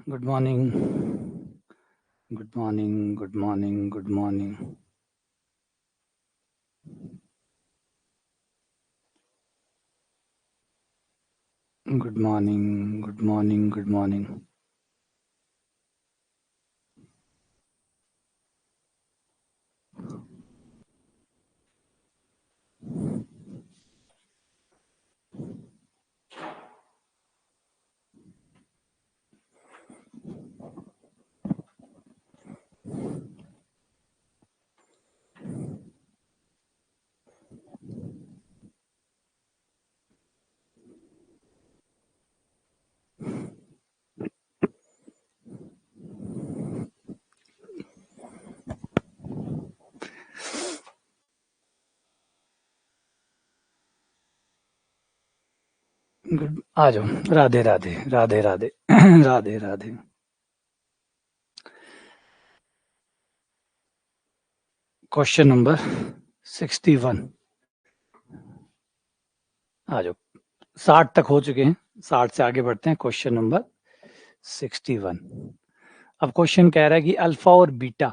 Good morning. Good morning. Good morning. Good morning. Good morning. Good morning. Good morning. Good आ जाओ। Radhe Radhe Radhe Radhe Radhe Radhe. Question number 61 आ जाओ। 60 तक हो चुके हैं, 60 से आगे बढ़ते हैं। Question number 61। अब क्वेश्चन कह रहा है कि अल्फा और बीटा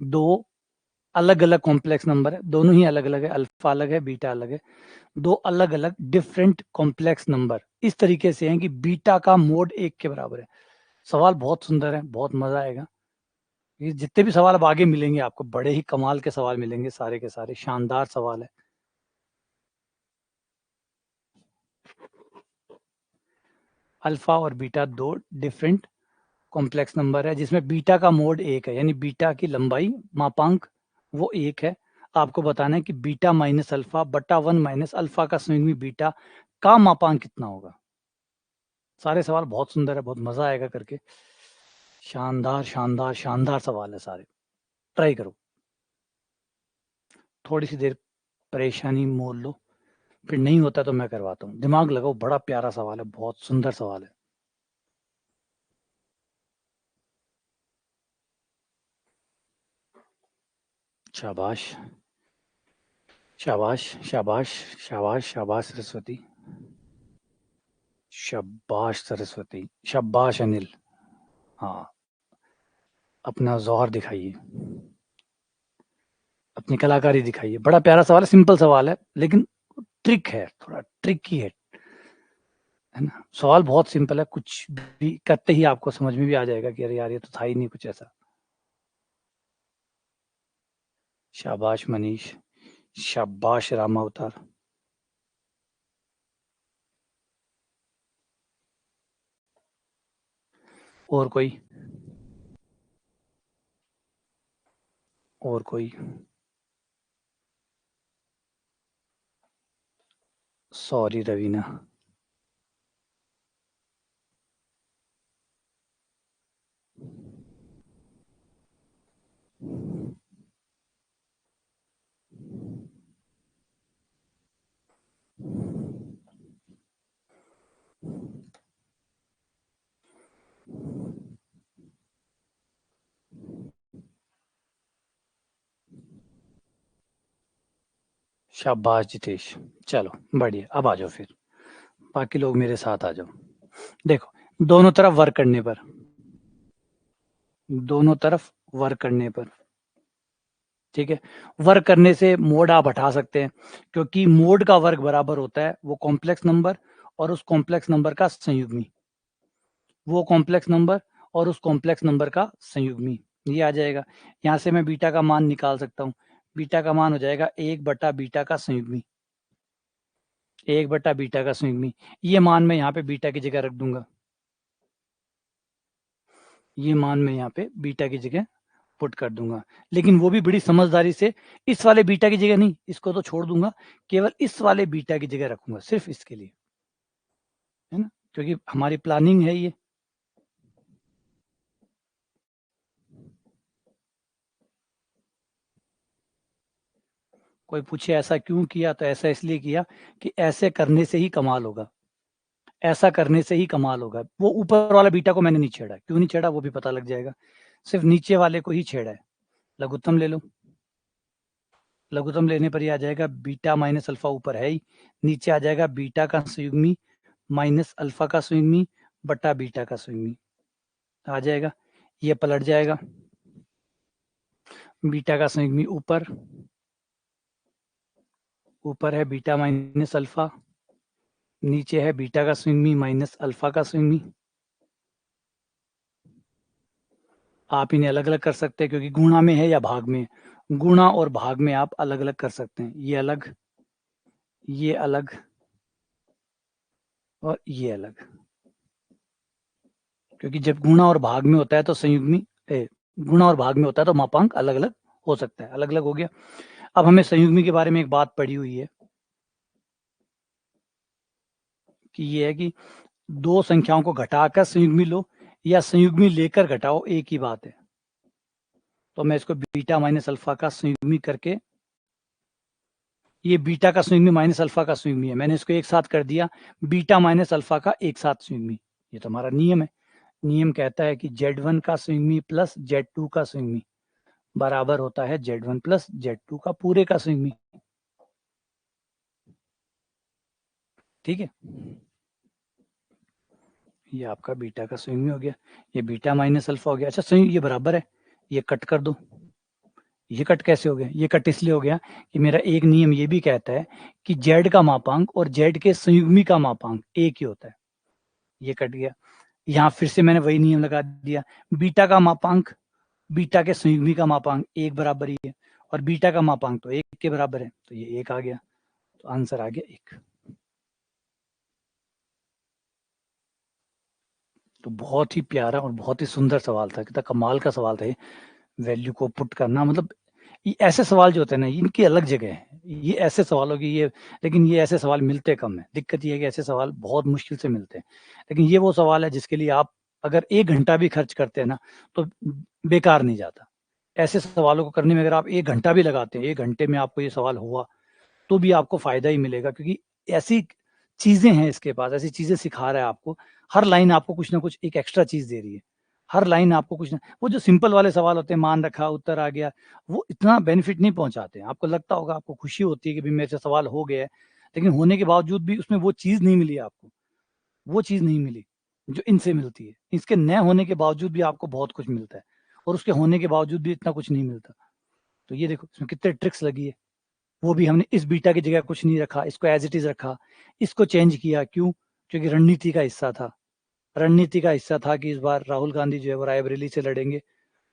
दो अलग अलग कॉम्प्लेक्स नंबर है, दोनों ही अलग अलग है, अल्फा अलग है, बीटा अलग है। दो अलग अलग डिफरेंट कॉम्प्लेक्स नंबर इस तरीके से हैं कि बीटा का मोड 1 के बराबर है। सवाल बहुत सुंदर है, बहुत मजा आएगा। ये जितने भी सवाल अब आगे मिलेंगे आपको बड़े ही कमाल के सवाल मिलेंगे, सारे के सारे शानदार सवाल है। अल्फा और बीटा दो डिफरेंट कॉम्प्लेक्स नंबर है जिसमें बीटा का मोड 1 है, यानी बीटा की लंबाई मापांक वो 1 है। आपको बताना है कि बीटा माइनस अल्फा बटा 1 माइनस अल्फा का संयुग्मी बीटा का मापांक कितना होगा। सारे सवाल बहुत सुंदर है, बहुत मजा आएगा करके। शानदार शानदार शानदार सवाल है सारे, ट्राई करो। थोड़ी सी देर परेशानी मोल लो, फिर नहीं होता तो मैं करवाता हूँ। दिमाग लगाओ, बड़ा प्यारा सवाल है, बहुत सुंदर सवाल है। शाबाश शाबाश शाबाश शाबाश शाबाश सरस्वती, शाबाश सरस्वती, शाबाश अनिल। हाँ, अपना जौहर दिखाइए, अपनी कलाकारी दिखाइए। बड़ा प्यारा सवाल है, सिंपल सवाल है लेकिन ट्रिक है, थोड़ा ट्रिकी है ना। सवाल बहुत सिंपल है, कुछ भी करते ही आपको समझ में भी आ जाएगा कि अरे यार ये तो था ही नहीं कुछ ऐसा। शाबाश मनीष, शाबाश रामा अवतार। और कोई, और कोई? सॉरी रवीना। शाबाश जितेश, चलो बढ़िया। अब आ जाओ फिर, बाकी लोग मेरे साथ आ जाओ। देखो, दोनों तरफ वर्क करने पर, दोनों तरफ वर्क करने पर, ठीक है, वर्क करने से मोड आप हटा सकते हैं, क्योंकि मोड का वर्ग बराबर होता है वो कॉम्प्लेक्स नंबर और उस कॉम्प्लेक्स नंबर का संयुग्मी, वो कॉम्प्लेक्स नंबर और उस कॉम्प्लेक्स नंबर का संयुग्मी। ये आ जाएगा। यहाँ से मैं बीटा का मान निकाल सकता हूँ। बीटा का मान हो जाएगा 1 बटा बीटा का संयुग्मी, 1 बटा बीटा का संयुग्मी। ये मान मैं यहाँ पे बीटा की जगह रख दूंगा, ये मान मैं यहाँ पे बीटा की जगह पुट कर दूंगा। लेकिन वो भी बड़ी समझदारी से, इस वाले बीटा की जगह नहीं, इसको तो छोड़ दूंगा, केवल इस वाले बीटा की जगह रखूंगा, सिर्फ इसके लिए, है ना, क्योंकि हमारी प्लानिंग है ये। कोई पूछे ऐसा क्यों किया, तो ऐसा इसलिए किया कि ऐसे करने से ही कमाल होगा, ऐसा करने से ही कमाल होगा। वो ऊपर वाला बीटा को मैंने नहीं छेड़ा, क्यों नहीं छेड़ा वो भी पता लग जाएगा, सिर्फ नीचे वाले को ही छेड़ा है। लघुत्तम ले लो, लघुत्तम लेने पर ही आ जाएगा बीटा माइनस अल्फा, ऊपर है ही, नीचे आ जाएगा बीटा का संयुग्मी माइनस अल्फा का संयुग्मी बटा बीटा का संयुग्मी। आ जाएगा, ये पलट जाएगा, बीटा का संयुग्मी ऊपर, ऊपर है बीटा माइनस अल्फा, नीचे है बीटा का संयुग्मी माइनस अल्फा का संयुग्मी। आप इन्हें अलग अलग कर सकते हैं क्योंकि गुणा में है या भाग में, गुणा और भाग में आप अलग अलग कर सकते हैं, ये अलग, ये अलग और ये अलग, क्योंकि जब गुणा और भाग में होता है तो संयुग्मी गुणा और भाग में होता है तो मापांक अलग अलग हो सकता है, अलग अलग हो गया। अब हमें संयुग्मी के बारे में एक बात पड़ी हुई है कि ये है कि दो संख्याओं को घटाकर संयुग्मी लो या संयुग्मी लेकर घटाओ, एक ही बात है। तो मैं इसको बीटा माइनस अल्फा का संयुग्मी करके, ये बीटा का संयुग्मी माइनस अल्फा का संयुग्मी है, मैंने इसको एक साथ कर दिया बीटा माइनस अल्फा का एक साथ संयुग्मी। ये तो हमारा नियम है, नियम कहता है कि Z1 का संयुग्मी प्लस Z2 का संयुग्मी बराबर होता है Z1 प्लस Z2 का पूरे का संयुग्मी। ठीक है, ये आपका बीटा का संयुग्मी हो गया, ये बीटा माइनस अल्फा हो गया। अच्छा संयुग्मी ये बराबर है, ये कट कर दो। ये कट कैसे हो गया? ये कट इसलिए हो गया कि मेरा एक नियम ये भी कहता है कि Z का मापांक और Z के संयुग्मी का मापांक एक ही होता है। ये कट गया, यहाँ फिर से मैंने वही नियम लगा दिया, बीटा का मापांक बीटा के संयुग्मी का मापांक एक बराबर ही है और बीटा का मापांक तो एक के बराबर है, तो ये एक आ गया, तो आंसर आ गया एक। तो बहुत ही प्यारा और बहुत ही सुंदर सवाल था, कितना कमाल का सवाल था ये, वैल्यू को पुट करना। मतलब ये ऐसे सवाल जो होते हैं ना, इनकी अलग जगह है, ये ऐसे सवालों की ये, लेकिन ये ऐसे सवाल मिलते कम है। दिक्कत ये है कि ऐसे सवाल बहुत मुश्किल से मिलते हैं, लेकिन ये वो सवाल है जिसके लिए आप अगर 1 घंटा भी खर्च करते हैं ना तो बेकार नहीं जाता। ऐसे सवालों को करने में अगर आप 1 घंटा भी लगाते हैं, 1 घंटे में आपको ये सवाल हुआ तो भी आपको फायदा ही मिलेगा, क्योंकि ऐसी चीजें हैं इसके पास, ऐसी चीजें सिखा रहा है आपको। हर लाइन आपको कुछ ना कुछ एक एक्स्ट्रा चीज दे रही है, हर लाइन आपको कुछ ना, वो जो सिंपल वाले सवाल होते हैं, मान रखा उत्तर आ गया, वो इतना बेनिफिट नहीं पहुंचाते हैं। आपको लगता होगा, आपको खुशी होती है कि भाई मेरे से सवाल हो गया है, लेकिन होने के बावजूद भी उसमें वो चीज नहीं मिली आपको, वो चीज नहीं मिली जो इनसे मिलती है। इसके न होने के बावजूद भी आपको बहुत कुछ मिलता है और उसके होने के बावजूद भी इतना कुछ नहीं मिलता। तो ये देखो इसमें कितने ट्रिक्स लगी है, वो भी हमने इस बीटा की जगह कुछ नहीं रखा, इसको एज इट इज रखा, इसको चेंज किया, क्यों? क्योंकि रणनीति का हिस्सा था, रणनीति का हिस्सा था कि इस बार राहुल गांधी जो है वो रायबरेली से लड़ेंगे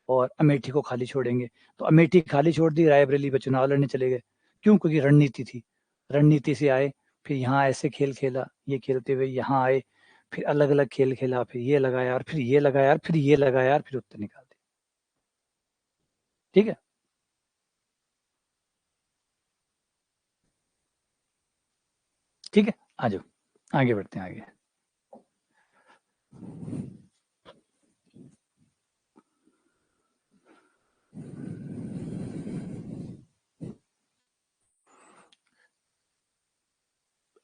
और अमेठी को खाली छोड़ेंगे। तो अमेठी खाली छोड़ दी, रायबरेली में चुनाव लड़ने चले गए, क्यों? क्योंकि रणनीति थी। रणनीति से आए, फिर यहाँ ऐसे खेल खेला, ये खेलते हुए यहाँ आए, फिर अलग अलग खेल खेला, फिर ये लगाया और फिर ये लगाया और फिर ये लगाया और फिर उत्तर निकाल दिया। ठीक है, ठीक है, आ जाओ आगे बढ़ते हैं आगे।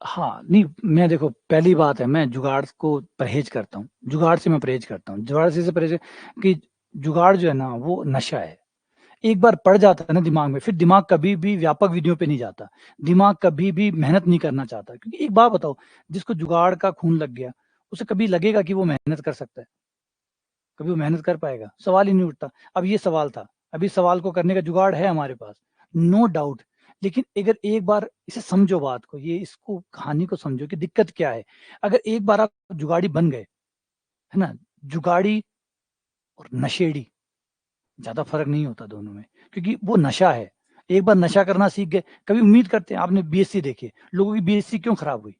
हाँ, नहीं मैं देखो, पहली बात है मैं जुगाड़ को परहेज करता हूँ, जुगाड़ से मैं परहेज करता हूँ, जुगाड़ से परहेज कि जुगाड़ जो है ना वो नशा है। एक बार पड़ जाता है ना दिमाग में, फिर दिमाग कभी भी व्यापक विधियों पे नहीं जाता, दिमाग कभी भी मेहनत नहीं करना चाहता। क्योंकि एक बात बताओ, जिसको जुगाड़ का खून लग गया, उसे कभी लगेगा कि वो मेहनत कर सकता है? कभी वो मेहनत कर पाएगा? सवाल ही नहीं उठता। अब ये सवाल था, अभी सवाल को करने का जुगाड़ है हमारे पास, नो डाउट। लेकिन अगर एक बार इसे समझो, बात को, ये इसको कहानी को समझो कि दिक्कत क्या है। अगर एक बार आप जुगाड़ी बन गए, है ना, जुगाड़ी और नशेड़ी ज्यादा फर्क नहीं होता दोनों में, क्योंकि वो नशा है। एक बार नशा करना सीख गए, कभी उम्मीद करते हैं, आपने बीएससी देखी, लोगों की बीएससी क्यों खराब हुई?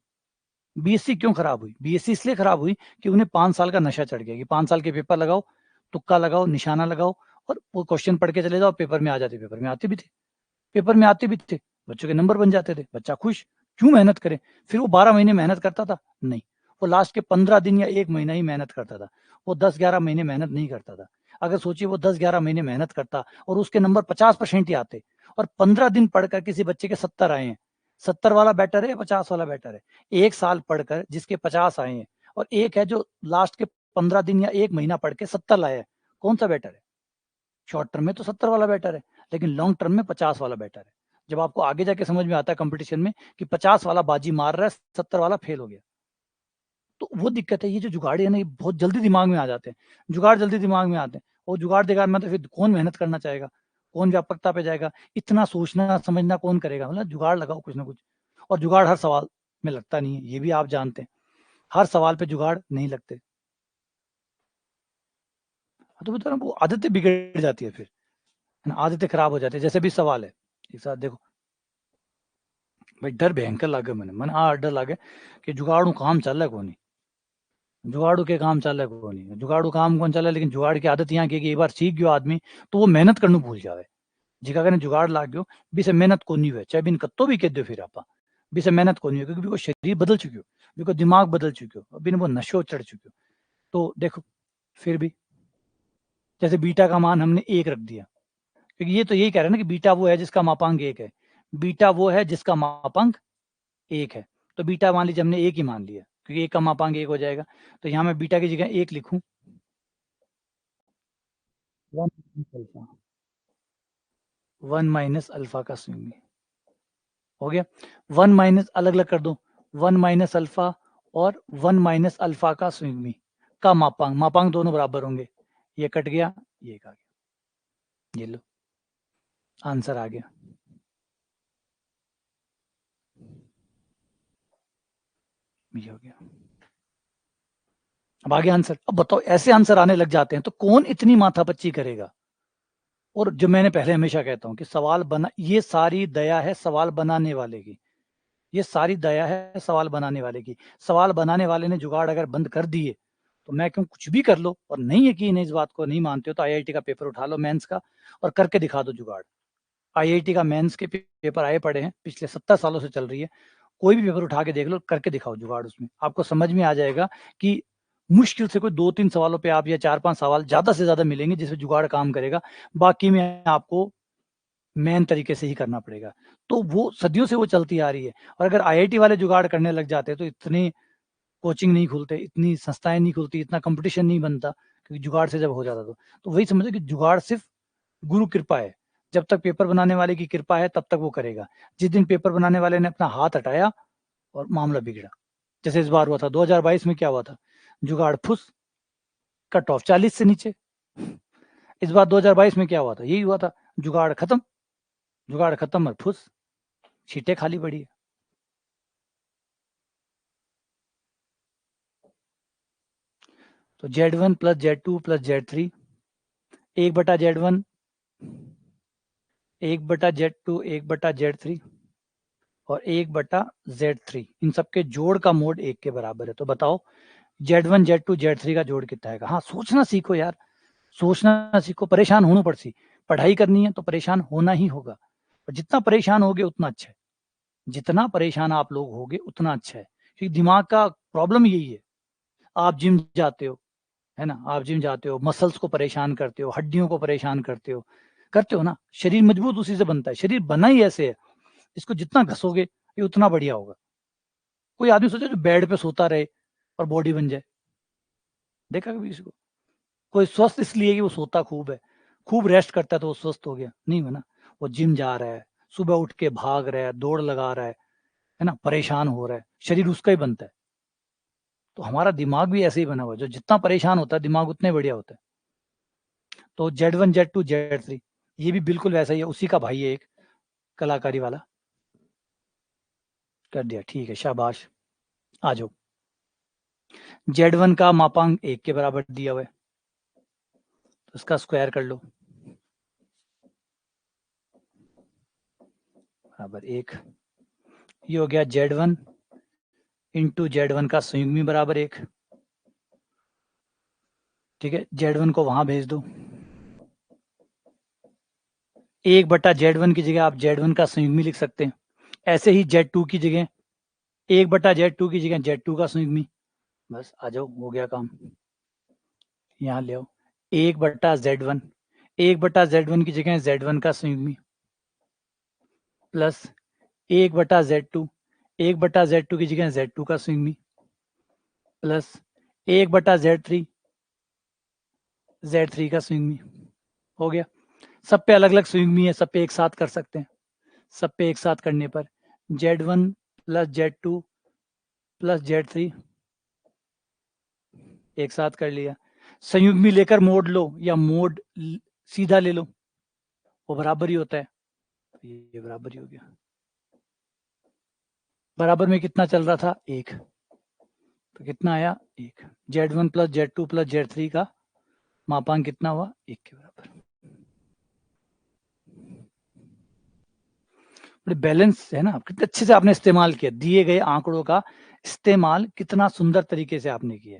बीएससी क्यों खराब हुई? बीएससी इसलिए खराब हुई कि उन्हें 5 साल का नशा चढ़ गया कि 5 साल के पेपर लगाओ, तुक्का लगाओ, निशाना लगाओ और वो क्वेश्चन पढ़ के चले जाओ, पेपर में आ जाते, पेपर में आते भी थे, पेपर में आते भी थे, बच्चों के नंबर बन जाते थे, बच्चा खुश। क्यों मेहनत करे? फिर वो 12 महीने मेहनत करता था? नहीं, वो लास्ट के 15 दिन या 1 महीना ही मेहनत करता था, वो 10-11 महीने मेहनत नहीं करता था। अगर सोचिए वो 10-11 महीने मेहनत करता और उसके नंबर 50% ही आते, और 15 दिन पढ़कर किसी बच्चे के 70 आए हैं, 70 वाला बेटर है या 50 वाला बेटर है? 1 साल पढ़कर जिसके 50 आए हैं और एक है जो लास्ट के 15 दिन या 1 महीना पढ़ के 70 लाया है, कौन सा बेटर है? शॉर्ट टर्म में तो 70 वाला बेटर है, लेकिन लॉन्ग टर्म में 50 वाला बेटर है। जब आपको आगे जाके समझ में आता है कंपटीशन में कि 50 वाला बाजी मार रहा है, 70 वाला फेल हो गया। तो वो दिक्कत है, ये जो जुगाड़ है ना, ये बहुत जल्दी दिमाग में आ जाते हैं, जुगाड़ जल्दी दिमाग में आते हैं, और जुगाड़ देगा मैं तो फिर कौन मेहनत करना चाहेगा, कौन व्यापकता पे जाएगा, इतना सोचना समझना कौन करेगा, मतलब जुगाड़ लगाओ कुछ ना कुछ। और जुगाड़ हर सवाल में लगता नहीं है, ये भी आप जानते हैं, हर सवाल पे जुगाड़ नहीं लगते। तो बता रहा हूँ, वो आदतें बिगड़ जाती है फिर, है ना, आदतें खराब हो जाती है। जैसे भी सवाल है, एक साथ देखो भाई, डर भयंकर लागे मन डर लागे कि जुगाड़ू काम चल रहा है कोनी, जुगाड़ू के काम चल रहा है कोनी, जुगाड़ू काम कौन चल रहा है, लेकिन जुगाड़ की आदत यहाँ की एक बार सीख गयो आदमी तो वो मेहनत करना भूल जावे। जिका कने जुगाड़ लाग गयो बीसे मेहनत को नहीं हुए, चाहे बिन कत्तो भी कह दो फिर आप बीसे मेहनत को नहीं हुए, क्योंकि वो शरीर बदल चुक्यो, बिको दिमाग बदल चुक्यो, बिन वो नशो चढ़ चुक्यो। तो देखो फिर भी जैसे बीटा का मान हमने 1 रख दिया, क्योंकि ये तो यही कह रहे हैं ना कि बीटा वो है जिसका मापांक 1 है, बीटा वो है जिसका मापांक 1 है। तो बीटा मान लीजिए हमने 1 ही मान लिया, क्योंकि 1 का मापांक 1 हो जाएगा। तो यहाँ मैं बीटा की जगह 1 लिखूं, 1 माइनस अल्फा का स्विंग हो गया। 1 माइनस अलग अलग कर दो, 1 माइनस अल्फा और 1 माइनस अल्फा का स्विंग का मापांक दोनों बराबर होंगे, ये कट गया, ये आ गया, ये लो आंसर आ गया। ये हो गया, अब आगे आंसर। अब बताओ ऐसे आंसर आने लग जाते हैं तो कौन इतनी माथापच्ची करेगा। और जो मैंने पहले हमेशा कहता हूं कि सवाल बना, ये सारी दया है सवाल बनाने वाले की, ये सारी दया है सवाल बनाने वाले की। सवाल बनाने वाले ने जुगाड़ अगर बंद कर दिए तो मैं क्यों, कुछ भी कर लो, और नहीं यकीन है इस बात को, नहीं मानते हो तो आईआईटी का पेपर उठा लो मेंस का और करके दिखा दो जुगाड़। आईआईटी का मेंस के पेपर आए पड़े हैं, पिछले 70 सालों से चल रही है, कोई भी पेपर उठा के देख लो, करके दिखाओ जुगाड़, उसमें आपको समझ में आ जाएगा कि मुश्किल से कोई 2-3 सवालों पे आप, या 4-5 सवाल ज्यादा से ज्यादा मिलेंगे जिसमें जुगाड़ काम करेगा, बाकी में आपको मेन तरीके से ही करना पड़ेगा। तो वो सदियों से वो चलती आ रही है। और अगर आईआईटी वाले जुगाड़ करने लग जाते तो इतनी कोचिंग नहीं खुलते, इतनी संस्थाएं नहीं खुलती, इतना कंपटीशन नहीं बनता, क्योंकि जुगाड़ से जब हो जाता तो वही समझो कि जुगाड़ सिर्फ गुरु कृपा है। जब तक पेपर बनाने वाले की कृपा है तब तक वो करेगा। जिस दिन पेपर बनाने वाले ने अपना हाथ हटाया और मामला बिगड़ा, जैसे इस बार हुआ था 2022 में, क्या हुआ था, जुगाड़ फुस, कट ऑफ 40 से नीचे। इस बार 2022 में क्या हुआ था, यही हुआ था, जुगाड़ खत्म, जुगाड़ खत्म और फुस, सीटें खाली पड़ी है। तो Z1 plus Z2 plus Z3, 1/Z1, 1/Z2, 1/Z3 और 1/Z3, इन सबके जोड़ का मोड 1 के बराबर है। तो बताओ Z1 Z2 Z3 का जोड़ कितना है। हाँ सोचना सीखो यार, सोचना सीखो, परेशान होना पड़ती, पढ़ाई करनी है तो परेशान होना ही होगा, और जितना परेशान होगे उतना अच्छा है, जितना परेशान आप लोग होगे उतना अच्छा है, क्योंकि दिमाग का प्रॉब्लम यही है। आप जिम जाते हो, है ना, आप जिम जाते हो, मसल्स को परेशान करते हो, हड्डियों को परेशान करते हो ना, शरीर मजबूत उसी से बनता है, शरीर बना ही ऐसे है, इसको जितना घसोगे ये उतना बढ़िया होगा। कोई आदमी सोचे जो बेड पे सोता रहे और बॉडी बन जाए, देखा कभी किसी को? कोई स्वस्थ इसलिए कि वो सोता खूब है, खूब रेस्ट करता है तो वो स्वस्थ हो गया, नहीं हो ना। वो जिम जा रहा है, सुबह उठ के भाग रहा है, दौड़ लगा रहा है ना, परेशान हो रहा है, शरीर उसका ही बनता है। तो हमारा दिमाग भी ऐसे ही बना हुआ है, जो जितना परेशान होता है दिमाग उतने बढ़िया होता है। तो Z1 Z2 Z3 ये भी बिल्कुल वैसा ही है, उसी का भाई है एक, कलाकारी वाला। कर दिया, ठीक है, शाबाश। आ जाओ, Z1 का मापांक 1 के बराबर दिया हुआ है, तो इसका स्क्वायर कर लो, बराबर 1। ये हो गया Z1 इंटू Z1 का संयुग्मी बराबर 1। ठीक है, Z1 को वहां भेज दो, 1/Z1 की जगह आप Z1 का संयुग्मी लिख सकते हैं। ऐसे ही Z2 की जगह 1/Z2 की जगह Z2 का संयुग्मी। बस आ जाओ, हो गया काम। यहाँ ले आओ, 1/Z1, 1/Z1 की जगह Z1 का संयुग्मी प्लस 1/Z2, 1/Z2 की जगह Z2 का संयुग्मी प्लस 1/Z3, Z3 का संयुग्मी। हो गया, सब पे अलग अलग संयुग्मी है, सब पे एक साथ कर सकते हैं। सब पे एक साथ करने पर Z1 plus Z2 plus Z3 एक साथ कर लिया। संयुग्मी लेकर मोड लो या मोड सीधा ले लो, वो बराबर ही होता है, ये बराबर ही हो गया। बराबर में कितना चल रहा था, 1, तो कितना आया 1। Z1 plus Z2 plus Z3 का मापांक कितना हुआ, 1 के बराबर। बैलेंस है ना, कितने अच्छे से आपने इस्तेमाल किया, दिए गए आंकड़ों का इस्तेमाल कितना सुंदर तरीके से आपने किया।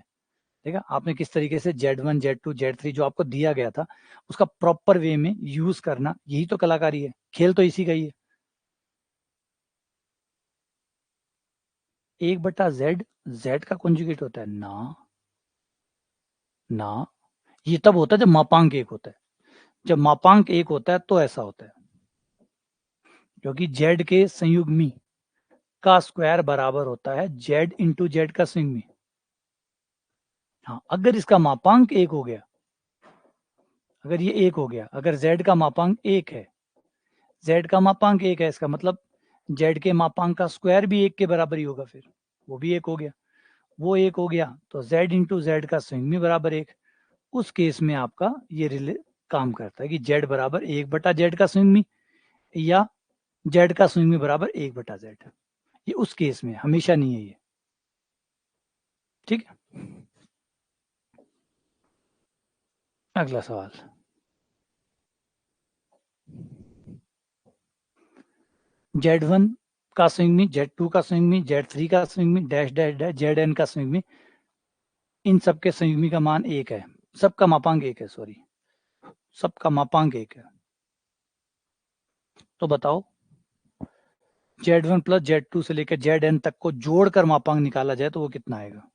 देखा आपने किस तरीके से Z1 Z2 Z3 जो आपको दिया गया था उसका प्रॉपर वे में यूज करना, यही तो कलाकारी है, खेल तो इसी का ही है। 1/Z, Z का कॉन्जुगेट होता है ना, ना, ये तब होता है जब मापांक 1 होता है। जब मापांक 1 होता है तो ऐसा होता है, क्योंकि Z के संयुग्मी का स्क्वायर बराबर होता है Z इंटू Z का संयुग्मी। हाँ, अगर इसका मापांक 1 हो गया, अगर ये 1 हो गया, अगर Z का मापांक 1 है, Z का मापांक 1 है, इसका मतलब Z के मापांक का स्क्वायर भी 1 के बराबर ही होगा, फिर वो भी 1 हो गया, वो 1 हो गया, तो Z इंटू Z का संयुग्मी बराबर 1। उस केस में आपका ये रिले काम करता है कि Z बराबर 1/Z का संयुग्मी या Z का संयुग्मी बराबर 1/Z। ये उस केस में, हमेशा नहीं है ये, ठीक है। अगला सवाल, Z1 का संयुग्मी, Z2 का संयुग्मी, Z3 का संयुग्मी, डैश डैश डैश Zn का संयुग्मी, इन सबके संयुग्मी का मान 1 है, सबका मापांक 1 है, सॉरी, सबका मापांक 1 है। तो बताओ Z1 प्लस Z2 से लेकर Zn तक को जोड़कर मापांक निकाला जाए तो वो कितना आएगा।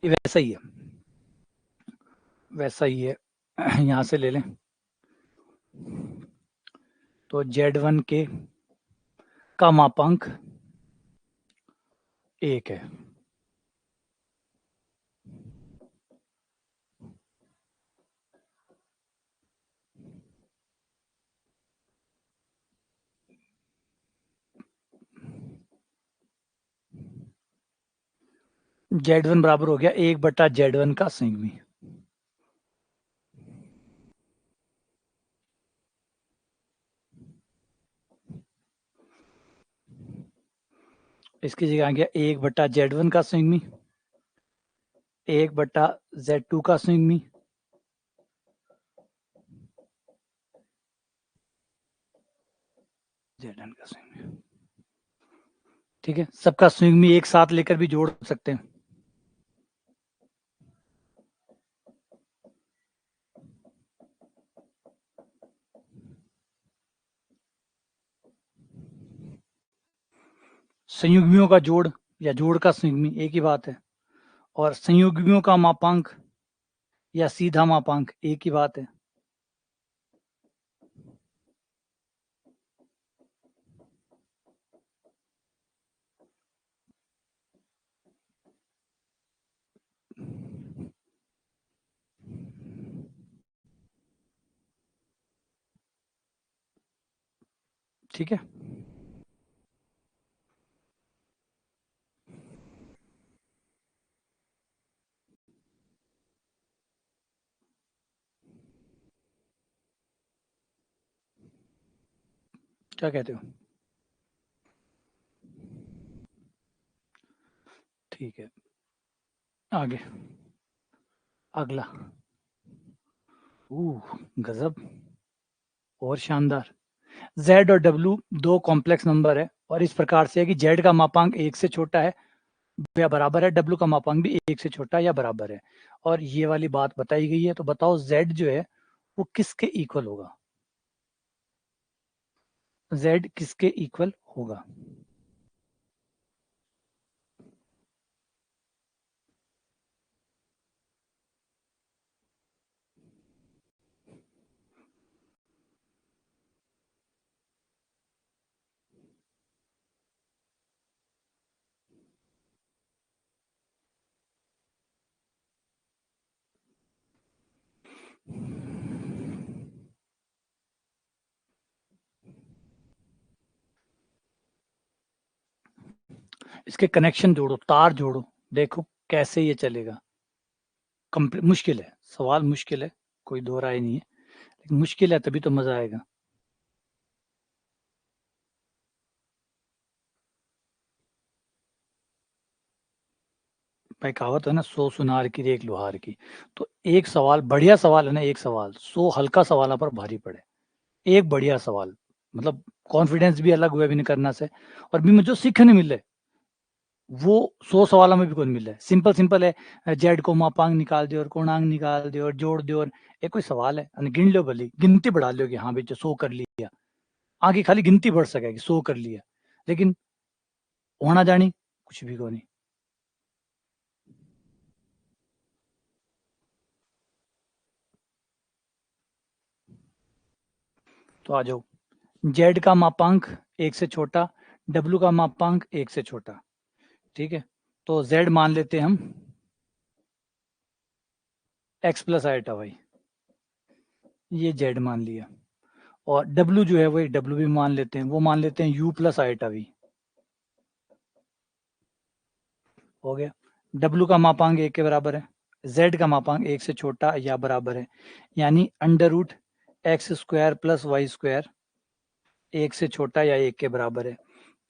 ये वैसा ही है, वैसा ही है, यहां से ले लें तो Z1 के का मापांक 1 है, Z1 बराबर हो गया 1/Z1 का संयुग्मी। इसकी जगह आ गया 1/Z1 का संयुग्मी, 1/Z2 का संयुग्मी, Zn का संयुग्मी। ठीक है, सबका संयुग्मी एक साथ लेकर भी जोड़ सकते हैं। संयुग्मियों का जोड़ या जोड़ का संयुग्मी एक ही बात है, और संयुग्मियों का मापांक या सीधा मापांक एक ही बात है। ठीक है, क्या कहते हो। ठीक है, आगे अगला, गजब और शानदार। Z और W दो कॉम्प्लेक्स नंबर है और इस प्रकार से है कि Z का मापांक 1 से छोटा है या बराबर है, W का मापांक भी 1 से छोटा या बराबर है, और ये वाली बात बताई गई है। तो बताओ Z जो है वो किसके इक्वल होगा। z किसके इक्वल होगा? इसके कनेक्शन जोड़ो, तार जोड़ो, देखो कैसे ये चलेगा। मुश्किल है, सवाल मुश्किल है, कोई दो राय नहीं है, लेकिन मुश्किल है तभी तो मजा आएगा। भाई कहावत है ना, 100 सुनार की एक लोहार की। तो एक सवाल बढ़िया सवाल है ना, एक सवाल 100 हल्का सवाल पर भारी पड़े। एक बढ़िया सवाल, मतलब कॉन्फिडेंस भी अलग हुआ भी नहीं करना से, और भी मुझे सीखने मिले, वो 100 सवालों में भी कौन मिले। सिंपल सिंपल है, जेड को मापांक निकाल दो और कोणांक निकाल दो और जोड़ दो, और ये कोई सवाल है? यानी गिन लो, भली गिनती बढ़ा लो कि हाँ भाई 100 कर लिया, आगे खाली गिनती बढ़ सकेगी 100 कर लिया, लेकिन होना जानी कुछ भी को नहीं। तो आ जाओ, जेड का मापांक एक से छोटा, डब्ल्यू का मापांक एक से छोटा, ठीक है। तो जेड मान लेते हैं हम एक्स प्लस आइटा वाई, ये जेड मान लिया। और डब्ल्यू जो है वही डब्ल्यू भी मान लेते हैं, वो मान लेते हैं यू प्लस आइटा वी, हो गया। डब्ल्यू का मापांक एक के बराबर है, जेड का मापांक एक से छोटा या बराबर है, यानी under root X square plus Y square एक से छोटा या एक के बराबर है।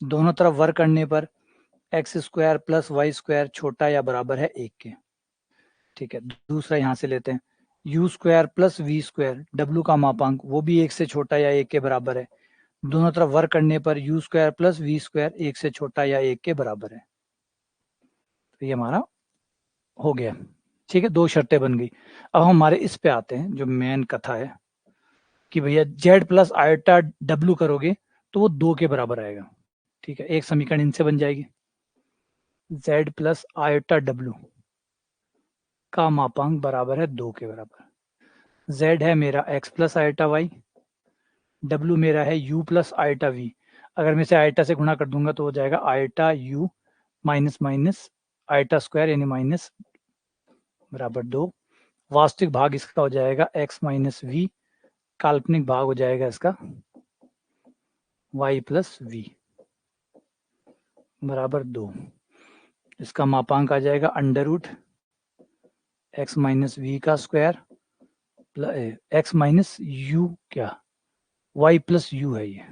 दोनों तरफ वर्क करने पर X square plus Y square छोटा या बराबर है एक के, ठीक है। दूसरा यहां से लेते हैं, U square plus V square, W का मापांक वो भी एक से छोटा या एक के बराबर है। दोनों तरफ वर्क करने पर U square plus V square एक से छोटा या एक के बराबर है। तो ये हमारा हो गया, ठीक है, दो शर्तें बन गई। अब हम हमारे इस पे आते हैं जो मेन कथा है, कि भैया जेड प्लस आयोटा डब्ल्यू करोगे तो वो दो के बराबर आएगा, ठीक है। एक समीकरण इनसे बन जाएगी, जेड प्लस आयोटा डब्ल्यू का मापांक बराबर है दो के बराबर। जेड है मेरा एक्स प्लस आयोटा वाई, डब्ल्यू मेरा है यू प्लस आयोटा वी। अगर मैं इसे आयोटा से गुणा कर दूंगा तो हो जाएगा iota you minus minus iota square यानी माइनस बराबर दो। वास्तविक भाग इसका हो जाएगा एक्स माइनस वी, काल्पनिक भाग हो जाएगा इसका y प्लस वी बराबर दो। इसका मापांक आ जाएगा under root x minus v का स्क्वायर एक्स माइनस यू क्या y प्लस यू है ये।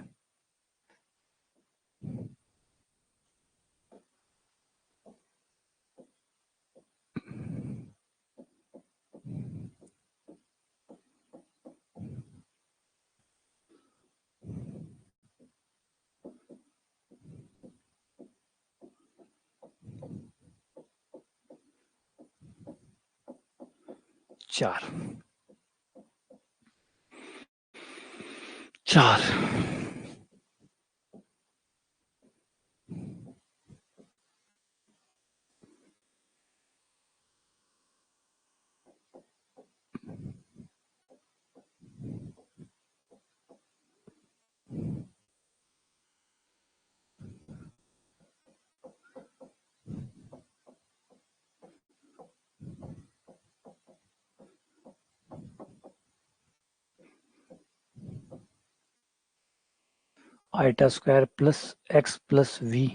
चार चार iota square plus x plus v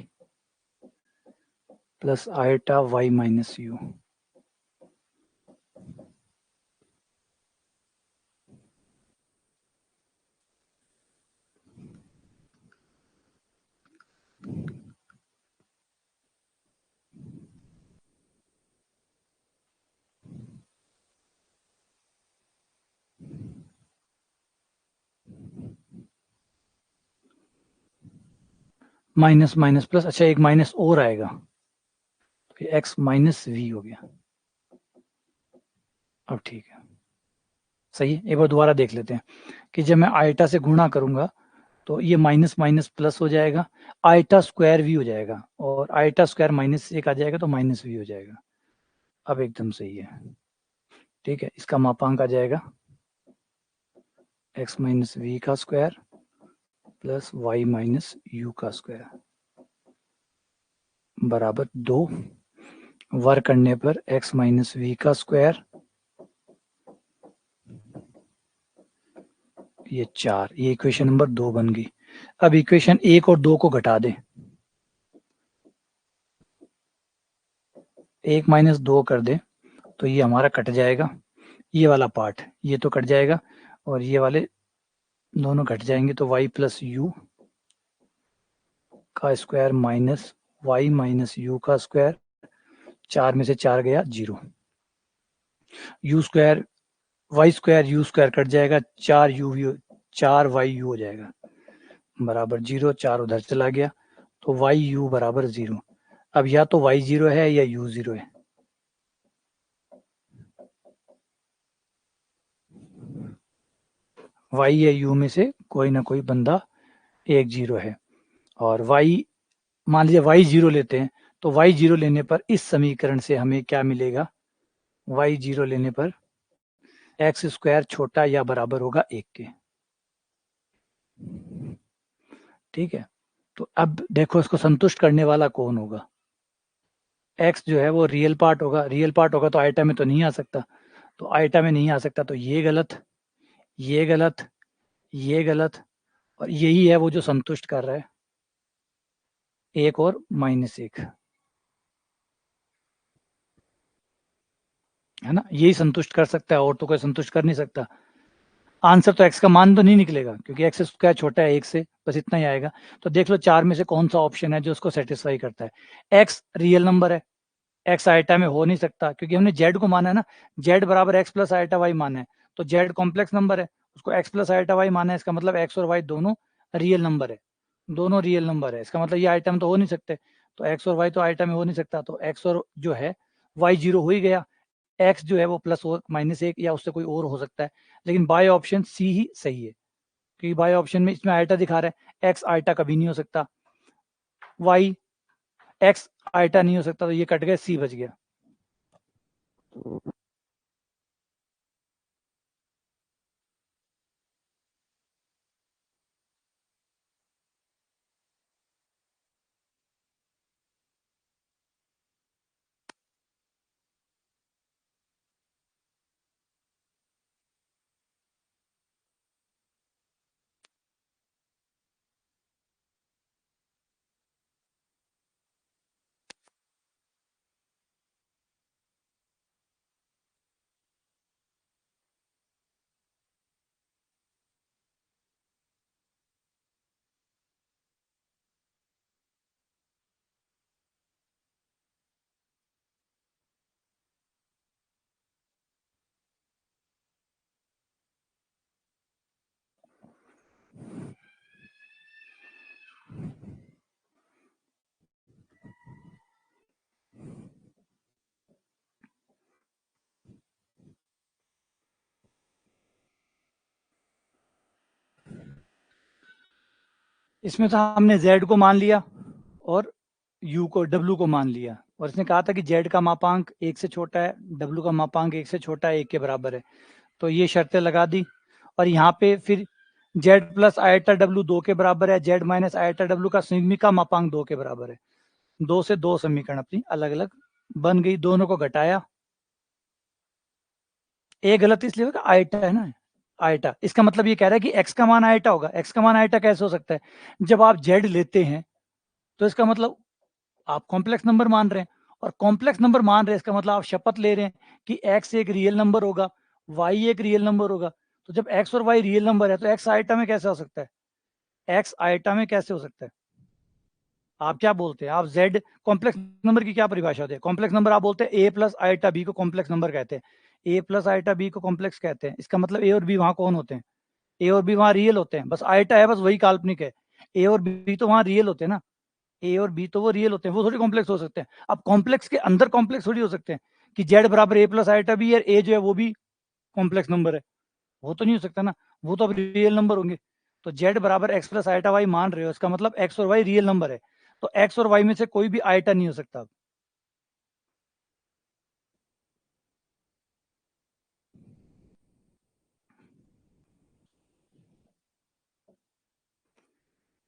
plus iota y minus u. Minus minus plus, अच्छा एक माइनस और आएगा, तो एक्स माइनस वी हो गया। अब ठीक है, सही है। एक बार दोबारा देख लेते हैं कि जब मैं आइटा से गुणा करूंगा तो ये माइनस माइनस प्लस हो जाएगा, आइटा स्क्वायर भी हो जाएगा, और आइटा स्क्वायर माइनस एक आ जाएगा तो माइनस भी हो जाएगा। अब एकदम सही है, ठीक है। इसका मापांक आ जाएगा x माइनस वी का square plus y minus you का स्क्वायर बराबर 2, वर्क करने पर x माइनस वी का स्क्वायर, ये 4, ये इक्वेशन नंबर 2 बन गई। अब इक्वेशन 1 और 2 को घटा दे, 1 माइनस 2 कर दे तो ये हमारा कट जाएगा, ये वाला पार्ट ये तो कट जाएगा, और ये वाले दोनों घट जाएंगे, तो y प्लस यू का square minus y minus you का स्क्वायर, 4 में से 4 गया 0, you square y square you square cut जाएगा, 4y यू हो जाएगा बराबर 0, 4 उधर चला गया, तो y u बराबर 0। अब या तो y 0 है या u 0 है, y या u में से कोई ना कोई बंदा एक 0 है। और y मान लीजिए y 0 लेते हैं, तो y 0 लेने पर इस समीकरण से हमें क्या मिलेगा, y 0 लेने पर x स्क्वायर छोटा या बराबर होगा 1 के, ठीक है। तो अब देखो इसको संतुष्ट करने वाला कौन होगा, x जो है वो रियल पार्ट होगा, रियल पार्ट होगा तो आइटा में तो नहीं आ सकता, तो आइटा में नहीं आ सकता, तो ये गलत, ये गलत, ये गलत, और यही है वो जो संतुष्ट कर रहा है, 1 और -1, है ना, यही संतुष्ट कर सकता है, और तो कोई संतुष्ट कर नहीं सकता। आंसर तो x का मान तो नहीं निकलेगा क्योंकि x स्क्वायर छोटा है 1 से, बस इतना ही आएगा। तो देख लो 4 में से कौन सा ऑप्शन है जो उसको सेटिस्फाई करता है। x रियल नंबर है, x आइटा में हो नहीं सकता क्योंकि हमने z को माना है ना, z बराबर x प्लस आइटा y माना है, तो z कॉम्प्लेक्स नंबर है, उसको x प्लस आइटा y माना है, इसका मतलब x और y दोनों रियल नंबर है, दोनों रियल नंबर है, इसका मतलब ये आइटम तो हो नहीं सकते, तो x और y तो आइटम में हो नहीं सकता, तो x और जो है y 0 हो ही गया, x जो है वो प्लस और -1 या उससे कोई और हो सकता है, लेकिन बाय ऑप्शन सी ही सही है, क्योंकि बाय ऑप्शन में इसमें आइटा दिखा रहा है, x आइटा कभी नहीं हो सकता, y x आइटा नहीं हो सकता, तो ये कट गए, सी बच गया। इसमें तो हमने z को मान लिया और u को w को मान लिया, और इसने कहा था कि z का मापांक 1 से छोटा है, w का मापांक 1 से छोटा है, 1 के बराबर है, तो ये शर्तें लगा दी, और यहाँ पे फिर z प्लस आइटा w 2 के बराबर है, z माइनस आइटा w का संयुग्मी का मापांक 2 के बराबर है, 2 से 2 समीकरण अपनी अलग अलग बन गई, दोनों को घटाया, एक गलत इसलिए होगा आइटा है ना, आइटा, इसका मतलब ये कह रहा है कि x का मान आइटा होगा, x का मान आइटा कैसे हो सकता है, जब आप z लेते हैं तो इसका मतलब आप कॉम्प्लेक्स नंबर मान रहे हैं, और कॉम्प्लेक्स नंबर मान रहे हैं इसका मतलब आप शपथ ले रहे हैं कि x एक रियल नंबर होगा, y एक रियल नंबर होगा, तो जब x और y रियल नंबर है तो x आइटा में कैसे हो सकता है, x आइटा में कैसे हो सकता है, आप क्या बोलते हैं, आप z कॉम्प्लेक्स नंबर की क्या परिभाषा होती है, कॉम्प्लेक्स नंबर आप बोलते हैं a प्लस आइटा b को कॉम्प्लेक्स नंबर कहते हैं, a प्लस आइटा b को कॉम्प्लेक्स कहते हैं, इसका मतलब a और b वहां कौन होते हैं, ए और बी वहां रियल होते हैं, बस आइटा है बस वही काल्पनिक है, ए और बी तो वहां रियल होते हैं ना, ए और बी तो वो रियल होते हैं, वो थोड़ी कॉम्प्लेक्स हो सकते हैं, अब कॉम्प्लेक्स के अंदर कॉम्प्लेक्स थोड़ी हो सकते हैं कि जेड बराबर ए प्लस आइटा बी, ए जो है वो भी कॉम्प्लेक्स नंबर है, वो तो नहीं हो सकता ना, वो तो अब रियल नंबर होंगे, तो z बराबर x प्लस आइटा y मान रहे हो, इसका मतलब x और y रियल नंबर है, तो x और y में से कोई भी आइटा नहीं हो सकता।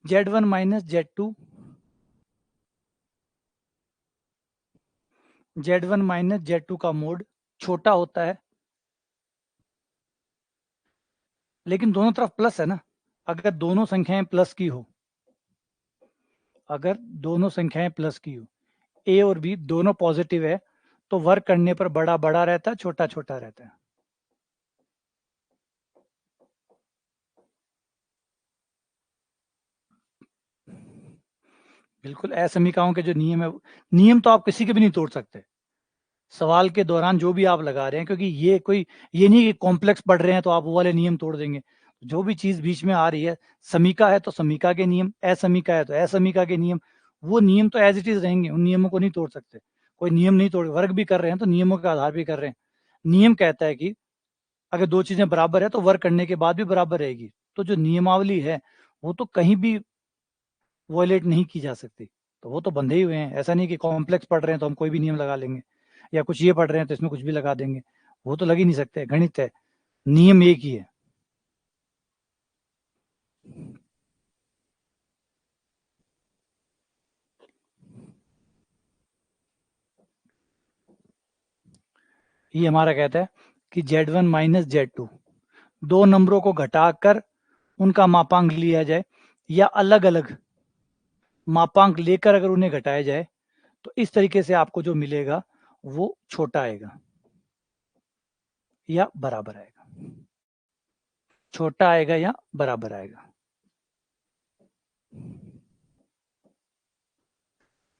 z1 minus z2, z1 minus z2 का मोड छोटा होता है, लेकिन दोनों तरफ प्लस है ना। अगर दोनों संख्याएं प्लस की हो, अगर दोनों संख्याएं प्लस की हो, ए और बी दोनों पॉजिटिव है, तो वर्क करने पर बड़ा बड़ा रहता है, छोटा छोटा रहता है। बिल्कुल असमीकाओं के जो नियम है, नियम तो आप किसी के भी नहीं तोड़ सकते सवाल के दौरान जो भी आप लगा रहे हैं, क्योंकि ये नहीं कि कॉम्प्लेक्स पढ़ रहे हैं तो आप वो वाले नियम तोड़ देंगे। जो भी चीज बीच में आ रही है, समीका है तो समीका के नियम, असमीका है तो असमीका के नियम, वो नियम तो एज इट इज रहेंगे, उन नियमों को नहीं तोड़ सकते। कोई नियम नहीं तोड़, वर्क भी कर रहे हैं तो नियमों के आधार भी कर रहे हैं। नियम कहता है कि अगर दो चीजें बराबर है तो वर्क करने के बाद भी बराबर रहेगी। तो जो नियमावली है वो तो कहीं भी वॉयलेट नहीं की जा सकती, तो वो तो बंधे ही हुए हैं। ऐसा नहीं कि कॉम्प्लेक्स पढ़ रहे हैं तो हम कोई भी नियम लगा लेंगे, या कुछ ये पढ़ रहे हैं तो इसमें कुछ भी लगा देंगे, वो तो लग ही नहीं सकते। गणित है, नियम एक ही है। ये हमारा कहता है कि z1 माइनस z2, दो नंबरों को घटाकर उनका मापांक लिया जाए, या अलग अलग मापांक लेकर अगर उन्हें घटाया जाए, तो इस तरीके से आपको जो मिलेगा वो छोटा आएगा या बराबर आएगा। छोटा आएगा या बराबर आएगा।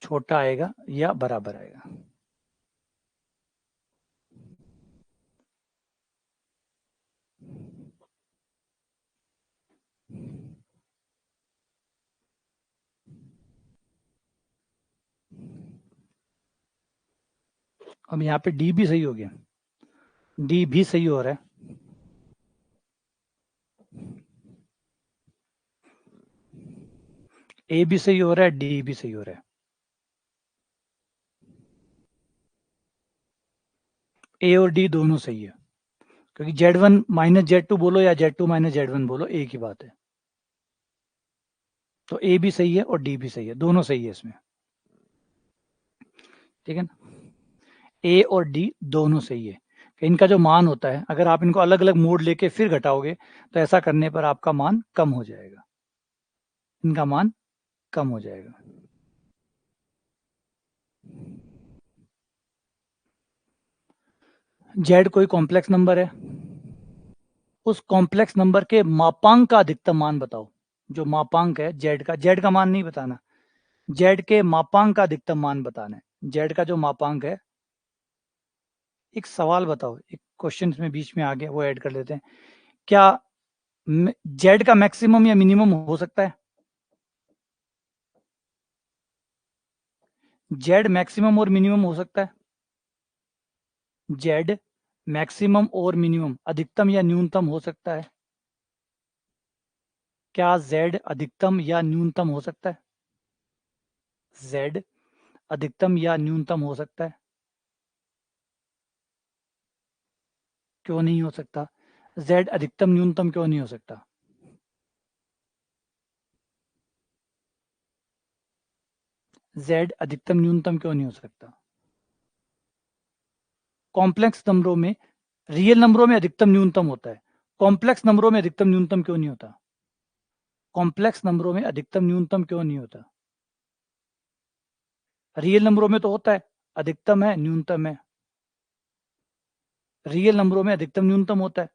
छोटा आएगा या बराबर आएगा। अब यहाँ पे डी भी सही हो गया, डी भी सही हो रहा है। ए भी सही हो रहा है, डी भी सही हो रहा है। ए और डी दोनों सही है, क्योंकि z1 माइनस z2 बोलो या z2 माइनस z1 बोलो, एक ही बात है। तो ए भी सही है और डी भी सही है, दोनों सही है इसमें। ठीक है ना, ए और डी दोनों सही है। इनका जो मान होता है, अगर आप इनको अलग अलग मोड लेके फिर घटाओगे, तो ऐसा करने पर आपका मान कम हो जाएगा, इनका मान कम हो जाएगा। जेड कोई कॉम्प्लेक्स नंबर है, उस कॉम्प्लेक्स नंबर के मापांक का अधिकतम मान बताओ। जो मापांक है जेड का मान नहीं बताना, जेड के मापांक का अधिकतम मान बताना है। जेड का जो मापांक है, एक सवाल बताओ, एक क्वेश्चन इसमें बीच में आ गया, वो ऐड कर लेते हैं। क्या जेड का मैक्सिमम या मिनिमम हो सकता है? जेड मैक्सिमम और मिनिमम हो सकता है? जेड मैक्सिमम और मिनिमम, अधिकतम या न्यूनतम हो सकता है? क्या जेड अधिकतम या न्यूनतम हो सकता है? जेड अधिकतम या न्यूनतम हो सकता है? क्यों नहीं हो सकता? जेड अधिकतम न्यूनतम क्यों नहीं हो सकता? जेड अधिकतम न्यूनतम क्यों नहीं हो सकता? कॉम्प्लेक्स नंबरों में, रियल नंबरों में अधिकतम न्यूनतम होता है, कॉम्प्लेक्स नंबरों में अधिकतम न्यूनतम क्यों नहीं होता? कॉम्प्लेक्स नंबरों में अधिकतम न्यूनतम क्यों नहीं होता? रियल नंबरों में तो होता है, अधिकतम है न्यूनतम है। रियल नंबरों में अधिकतम न्यूनतम होता है,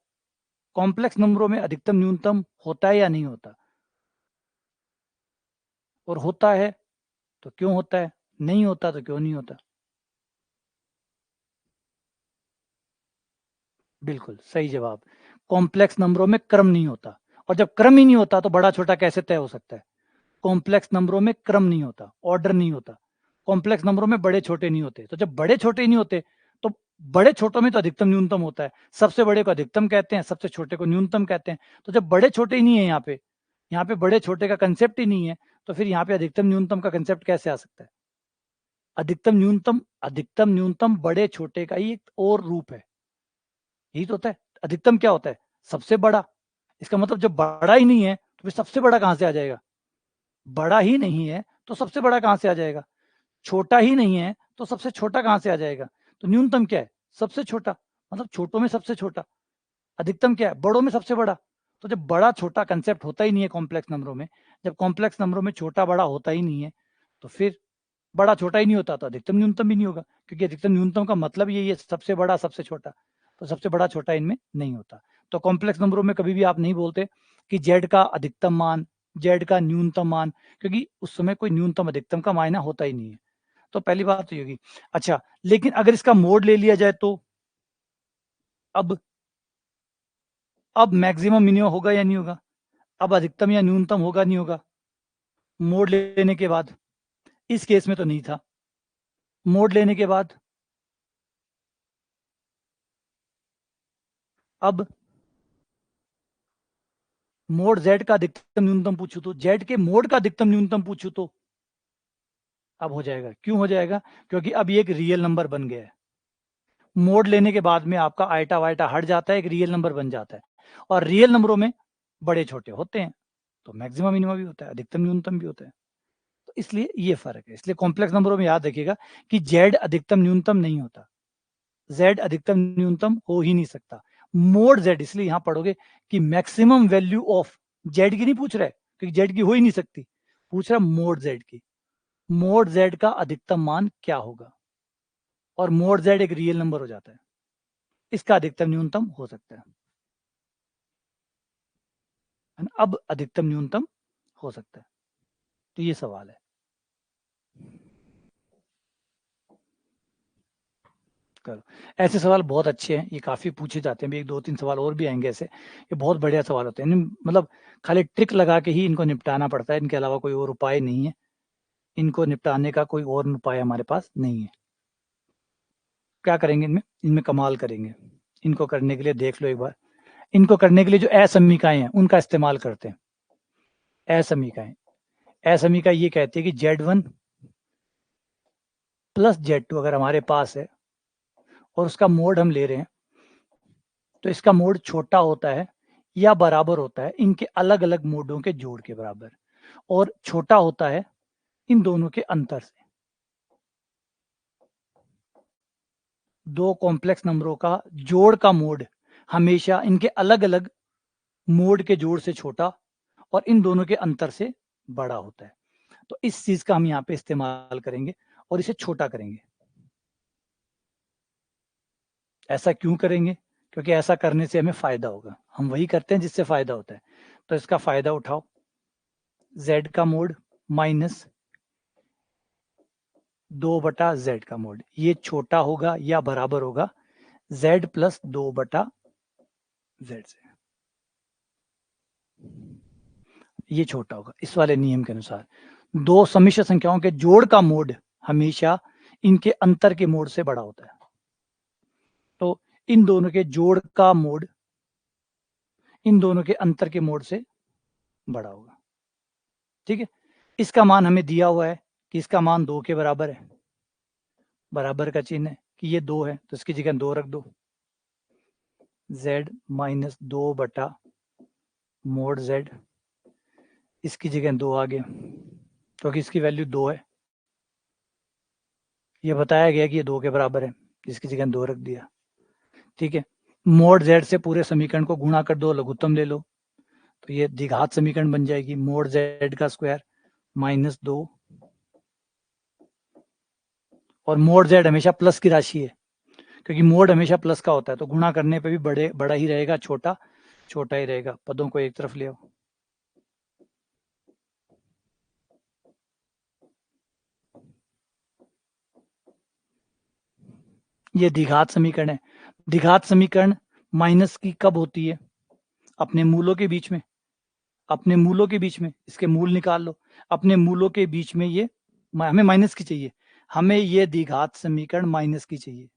कॉम्प्लेक्स नंबरों में अधिकतम न्यूनतम होता है या नहीं होता? और होता है तो क्यों होता है, नहीं होता तो क्यों नहीं होता? बिल्कुल सही जवाब। कॉम्प्लेक्स नंबरों में क्रम नहीं होता, और जब क्रम ही नहीं होता तो बड़ा छोटा कैसे तय हो सकता है? कॉम्प्लेक्स नंबरों में क्रम नहीं होता, ऑर्डर नहीं होता। कॉम्प्लेक्स नंबरों में बड़े छोटे नहीं होते, तो जब बड़े छोटे नहीं होते तो बड़े छोटों में तो अधिकतम न्यूनतम होता है। सबसे बड़े को अधिकतम कहते हैं, सबसे छोटे को न्यूनतम कहते हैं। तो जब बड़े छोटे ही नहीं है यहाँ पे, यहाँ पे बड़े छोटे का कंसेप्ट ही नहीं है, तो फिर यहाँ पे अधिकतम न्यूनतम का कंसेप्ट कैसे आ सकता है? अधिकतम न्यूनतम बड़े छोटे का ही एक और रूप है, यही तो होता है। अधिकतम क्या होता है? सबसे बड़ा। इसका मतलब जब बड़ा ही नहीं है तो फिर सबसे बड़ा कहां से आ जाएगा? बड़ा ही नहीं है तो सबसे बड़ा कहां से आ जाएगा? छोटा ही नहीं है तो सबसे छोटा कहां से आ जाएगा? तो न्यूनतम क्या है? सबसे छोटा, मतलब छोटों में सबसे छोटा। अधिकतम क्या है? बड़ों में सबसे बड़ा। तो जब बड़ा छोटा कंसेप्ट होता ही नहीं है कॉम्प्लेक्स नंबरों में, जब कॉम्प्लेक्स नंबरों में छोटा बड़ा होता ही नहीं है, तो फिर बड़ा छोटा ही नहीं होता तो अधिकतम न्यूनतम भी नहीं होगा, क्योंकि अधिकतम न्यूनतम का मतलब यही है, सबसे बड़ा सबसे छोटा। तो सबसे बड़ा छोटा इनमें नहीं होता। तो कॉम्प्लेक्स नंबरों में कभी भी आप नहीं बोलते कि जेड का अधिकतम मान, जेड का न्यूनतम मान, क्योंकि उस समय कोई न्यूनतम अधिकतम का मायना होता ही नहीं है। तो पहली बात तो ये होगी। अच्छा, लेकिन अगर इसका मोड ले लिया जाए तो अब मैक्सिमम मिनिमम होगा या नहीं होगा? अब अधिकतम या न्यूनतम होगा नहीं होगा मोड लेने के बाद? इस केस में तो नहीं था। मोड लेने के बाद अब मोड जेड का अधिकतम न्यूनतम पूछू तो, जेड के मोड का अधिकतम न्यूनतम पूछू तो अब हो जाएगा। क्यों हो जाएगा? क्योंकि अब ये एक रियल नंबर बन गया है। मोड लेने के बाद में आपका आइटा वाइटा हट जाता है, एक रियल नंबर बन जाता है। और रियल नंबरों में बड़े छोटे होते हैं, तो मैक्सिमम मिनिमम भी होता है, अधिकतम न्यूनतम भी होता है। तो इसलिए ये फर्क है। इसलिए कॉम्प्लेक्स नंबरों में याद रखिएगा कि जेड अधिकतम न्यूनतम नहीं होता, जेड अधिकतम न्यूनतम हो ही नहीं सकता। मोड जेड, इसलिए यहां पढ़ोगे कि मैक्सिमम वैल्यू ऑफ जेड की नहीं पूछ रहा है, क्योंकि जेड की हो ही नहीं सकती, पूछ रहा है मोड जेड की। मोड जेड का अधिकतम मान क्या होगा? और मोड जेड एक रियल नंबर हो जाता है, इसका अधिकतम न्यूनतम हो सकता है ना? अब अधिकतम न्यूनतम हो सकता है। तो ये सवाल है। करो। ऐसे सवाल बहुत अच्छे हैं, ये काफी पूछे जाते हैं भी, एक दो तीन सवाल और भी आएंगे ऐसे, ये बहुत बढ़िया सवाल होते हैं। मतलब खाली ट्रिक लगा के ही इनको निपटाना पड़ता है, इनके अलावा कोई और उपाय नहीं है। इनको निपटाने का कोई और उपाय हमारे पास नहीं है। क्या करेंगे इनमें? इनमें कमाल करेंगे। इनको करने के लिए देख लो एक बार, इनको करने के लिए जो असमीकाएं हैं उनका इस्तेमाल करते हैं। असमीकाएं, असमीका ये कहती है कि Z1 प्लस Z2 अगर हमारे पास है और उसका मोड हम ले रहे हैं, तो इसका मोड छोटा होता है या बराबर होता है इनके अलग अलग मोडों के जोड़ के बराबर, और छोटा होता है इन दोनों के अंतर से। दो कॉम्प्लेक्स नंबरों का जोड़ का मोड हमेशा इनके अलग अलग मोड के जोड़ से छोटा और इन दोनों के अंतर से बड़ा होता है। तो इस चीज का हम यहाँ पे इस्तेमाल करेंगे और इसे छोटा करेंगे। ऐसा क्यों करेंगे? क्योंकि ऐसा करने से हमें फायदा होगा, हम वही करते हैं जिससे फायदा होता है। तो इसका फायदा उठाओ, z का मोड माइनस 2/z का मोड, ये छोटा होगा या बराबर होगा z प्लस 2/z से। ये छोटा होगा इस वाले नियम के अनुसार। दो समिश्र संख्याओं के जोड़ का मोड हमेशा इनके अंतर के मोड से बड़ा होता है। तो इन दोनों के जोड़ का मोड इन दोनों के अंतर के मोड से बड़ा होगा। ठीक है, इसका मान हमें दिया हुआ है कि इसका मान 2 के बराबर है, बराबर का चिन्ह है कि ये 2 है, तो इसकी जगह 2 रख दो, z माइनस 2/mod z, इसकी जगह 2 आ गया क्योंकि इसकी वैल्यू 2 है। ये बताया गया कि ये 2 के बराबर है, इसकी जगह 2 रख दिया। ठीक है, मोड z से पूरे समीकरण को गुणा कर दो, लघुत्तम ले लो, तो ये द्विघात समीकरण बन जाएगी, मोड z का स्क्वायर माइनस 2, और मोड z हमेशा प्लस की राशि है, क्योंकि मोड हमेशा प्लस का होता है, तो गुणा करने पे भी बड़ा ही रहेगा, छोटा छोटा ही रहेगा। पदों को एक तरफ ले आओ, ये द्विघात समीकरण है। द्विघात समीकरण माइनस की कब होती है? अपने मूलों के बीच में, अपने मूलों के बीच में इसके मूल निकाल लो, अपने मूलों के बीच में ये हमें माइनस की चाहिए, हमें ये द्विघात समीकरण माइनस की चाहिए,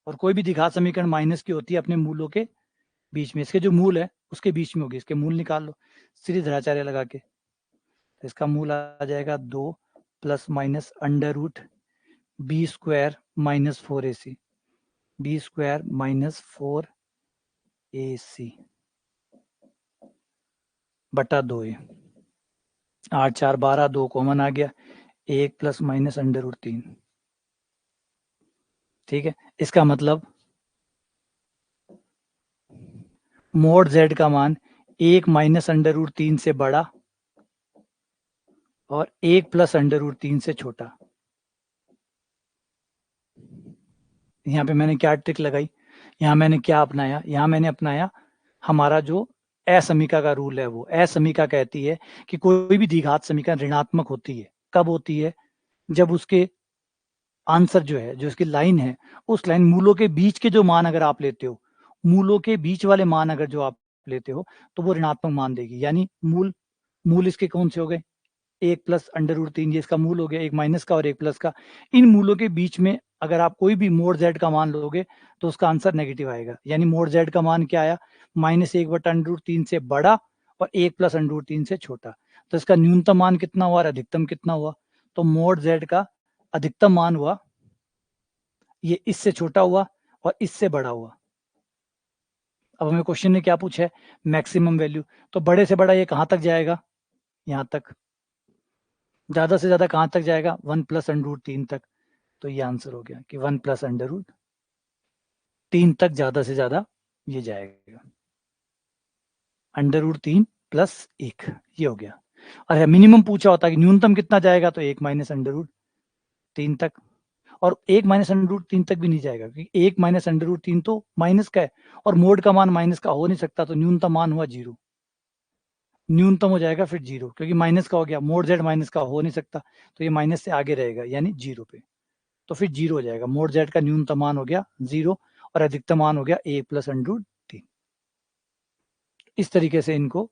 और कोई भी द्विघात समीकरण माइनस की होती है अपने मूलों के बीच में, इसके जो मूल है उसके बीच में होगी, इसके मूल निकाल लो। सीरीज धराचार्य लगा के। तो इसका मूल आ जाएगा 2 plus minus under root b square minus 4ac, b square minus 4ac बटा 2a। 8 4 12, 2 कॉमन आ गया, 1 प्लस माइनस अंडर रूट 3। ठीक है, इसका मतलब मोड z का मान 1 माइनस अंडर रूट 3 से बड़ा और 1 प्लस अंडर रूट 3 से छोटा। यहाँ पे मैंने क्या ट्रिक लगाई, यहाँ मैंने क्या अपनाया, यहाँ मैंने अपनाया हमारा जो असमीका का रूल है। वो असमीका कहती है कि कोई भी द्विघात समीकरण ऋणात्मक होती है। कब होती है? जब उसके आंसर जो है, जो उसकी लाइन है, उस लाइन मूलों के बीच के जो मान अगर आप लेते हो, मूलों के बीच वाले मान अगर जो आप लेते हो, तो वो ऋणात्मक मान देगी। यानी मूल इसके कौन से हो गए? 1 प्लस अंडर रूट 3, ये इसका मूल हो गया, एक माइनस का और एक प्लस का। इन मूलों के बीच में अगर आप कोई भी मोड z का मान लोगे तो उसका आंसर नेगेटिव आएगा। यानी मोड z का मान क्या आया? -1 बटा अंडर रूट 3 से बड़ा और 1 प्लस अंडर रूट 3 से छोटा। तो इसका न्यूनतम मान कितना हुआ और अधिकतम कितना हुआ? तो मोड z का अधिकतम मान हुआ, ये इससे छोटा हुआ और इससे बड़ा हुआ। अब हमें क्वेश्चन ने क्या पूछा है? Maximum value. तो बड़े से बड़ा ये कहां तक जाएगा? यहां तक। ज्यादा से ज्यादा कहां तक जाएगा? 1 प्लस अंडर रूट 3 तक। तो ये आंसर हो गया कि 1 प्लस अंडर रूट 3 तक ज्यादा से ज्यादा ये जाएगा। अंडर रूट 3 प्लस 1 ये हो गया। और मिनिमम पूछा होता है कि न्यूनतम कितना जाएगा, तो 1 माइनस अंडर रूट 3 तक। और 1 माइनस अंडर रूट 3 तक भी नहीं जाएगा, क्योंकि 1 माइनस अंडर रूट 3 तो माइनस का है और मोड का मान माइनस का हो नहीं सकता। तो न्यूनतम मान हुआ 0, न्यूनतम हो जाएगा फिर 0, क्योंकि माइनस का हो गया, मोड z माइनस का हो नहीं सकता, तो ये माइनस से आगे रहेगा यानी 0 पे। तो फिर 0 हो जाएगा। मोड z का न्यूनतम मान हो गया 0 और अधिकतम मान हो गया 1 प्लस अंडर रूट 3। इस तरीके से इनको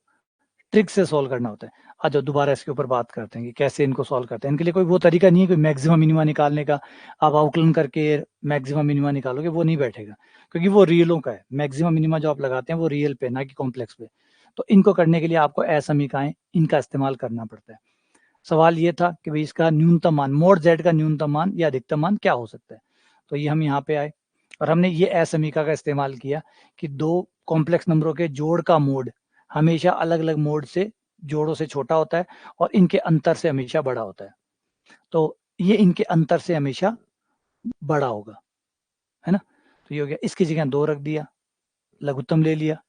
ट्रिक से सॉल्व करना होता है। आज दोबारा इसके ऊपर बात करते हैं कि कैसे इनको सॉल्व करते हैं। इनके लिए कोई वो तरीका नहीं है कोई मैक्सिमम मिनिमा निकालने का, आप आउटलाइन करके मैक्सिमम मिनिमा निकालोगे, वो नहीं बैठेगा, क्योंकि वो रियलों का है। मैक्सिमम मिनिमा जो आप लगाते हैं वो रियल पे, ना कि कॉम्प्लेक्स पे। तो इनको करने के लिए आपको असमीकाएं इनका इस्तेमाल करना पड़ता है। सवाल ये था कि भाई इसका न्यूनतम मान, मोड z का न्यूनतम मान या अधिकतम मान क्या हो सकता है। तो ये हम यहाँ पे आए और हमने ये असमीका का इस्तेमाल किया कि दो कॉम्प्लेक्स नंबरों के जोड़ का मोड हमेशा अलग अलग मोड से, जोड़ों से छोटा होता है और इनके अंतर से हमेशा बड़ा होता है। तो ये इनके अंतर से हमेशा बड़ा होगा, है ना। तो ये हो गया, इसकी जगह 2 रख दिया, लघुत्तम ले लिया,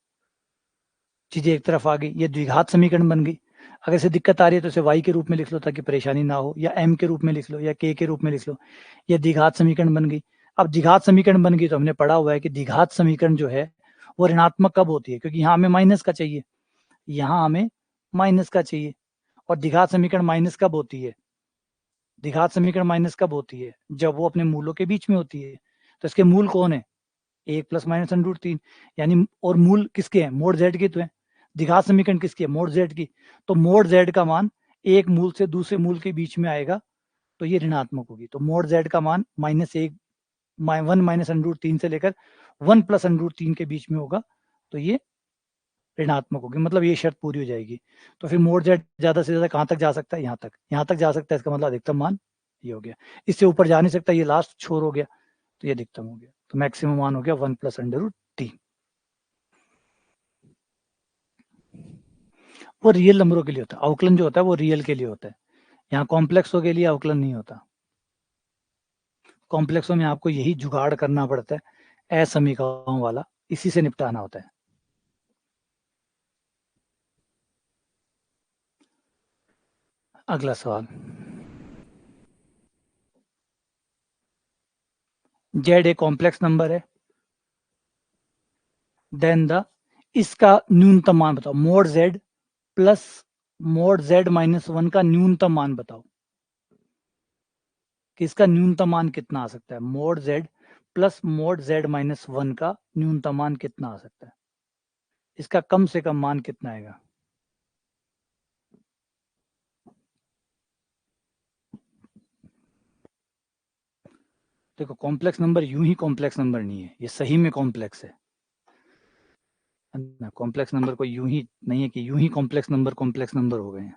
चीजें एक तरफ आ गई, ये द्विघात समीकरण बन गई। अगर इसे दिक्कत आ रही है तो इसे y के रूप में लिख लो ताकि परेशानी ना हो, या m के रूप में लिख लो, या k के रूप में लिख लो। ये द्विघात समीकरण बन गई। अब द्विघात समीकरण बन गई तो हमने पढ़ा हुआ है कि द्विघात समीकरण जो है वो ऋणात्मक कब होती है, क्योंकि यहाँ हमें माइनस का चाहिए, यहाँ हमें माइनस का चाहिए। और द्विघात समीकरण माइनस कब होती है? द्विघात समीकरण माइनस कब होती है? जब वो अपने मूलों के बीच में होती है। तो इसके मूल कौन है? 1 प्लस माइनस अंडर रूट 3। यानी और मूल किसके हैं? मोड z के तो है। द्विघात समीकरण किसकी है? मोड z की। तो मोड z का मान एक मूल से दूसरे मूल के बीच में आएगा, तो ये ऋणात्मक होगी। तो मोड z का मान -1 1 माइनस अंडर रूट 3 से लेकर 1 प्लस अंडर रूट 3 के बीच में होगा, तो ये ऋणात्मक होगी। मतलब ये शर्त पूरी हो जाएगी। तो फिर मोड z ज्यादा से ज्यादा कहां तक जा सकता है? यहाँ तक, यहाँ तक जा सकता है। इसका मतलब अधिकतम मान ये हो गया, इससे ऊपर जा नहीं सकता, ये लास्ट छोर हो गया, तो ये अधिकतम हो गया। तो मैक्सिमम मान हो गया 1 प्लस अंडर रूट 3। वो रियल नंबरों के लिए होता है। अवकलन जो होता है वो रियल के लिए होता है। यहाँ कॉम्प्लेक्सों के लिए अवकलन नहीं होता। कॉम्प्लेक्सों में आपको यही जुगाड़ करना पड़ता है, असमीकाओं वाला, इसी से निपटाना होता है। अगला सवाल, जेड एक कॉम्प्लेक्स नंबर है, देन द इसका न्यूनतम मान बताओ। Mode Z plus mode Z minus 1 का न्यूनतम मान बताओ कि इसका न्यूनतम मान कितना आ सकता है। Mode Z plus mode Z minus 1 का न्यूनतम मान कितना आ सकता है? इसका कम से कम मान कितना आएगा? देखो, कॉम्प्लेक्स नंबर यूं ही कॉम्प्लेक्स नंबर नहीं है, ये सही में कॉम्प्लेक्स है। है ना। कॉम्प्लेक्स नंबर को यूं ही नहीं है कि यूं ही कॉम्प्लेक्स नंबर हो गए हैं।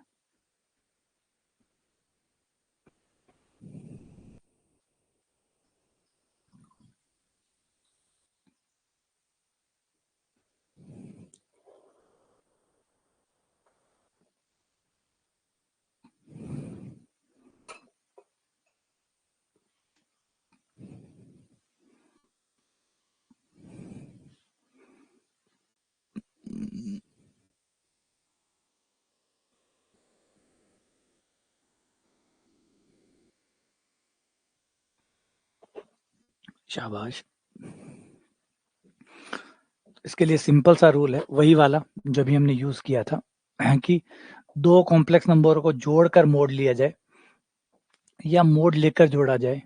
शाबाश। इसके लिए सिंपल सा रूल है, वही वाला जो भी हमने यूज किया था कि दो कॉम्प्लेक्स नंबरों को जोड़कर मोड लिया जाए या मोड लेकर जोड़ा जाए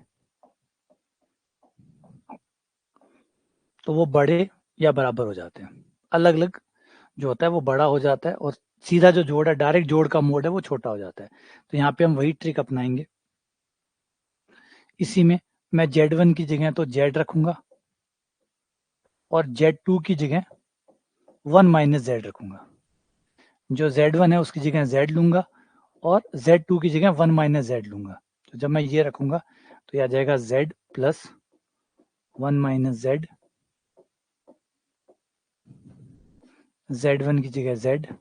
तो वो बड़े या बराबर हो जाते हैं। अलग अलग जो होता है वो बड़ा हो जाता है और सीधा जो जोड़ है, डायरेक्ट जोड़ का मोड है, वो छोटा हो जाता है। तो यहाँ पे हम वही ट्रिक अपनाएंगे। इसी में मैं Z1 की जगह तो Z रखूंगा और Z2 की जगह 1 - Z रखूंगा। जो Z1 है उसकी जगह Z लूंगा और Z2 की जगह 1 - Z लूंगा। तो जब मैं ये रखूंगा तो ये आ जाएगा Z प्लस 1 - Z, Z1 की जगह Z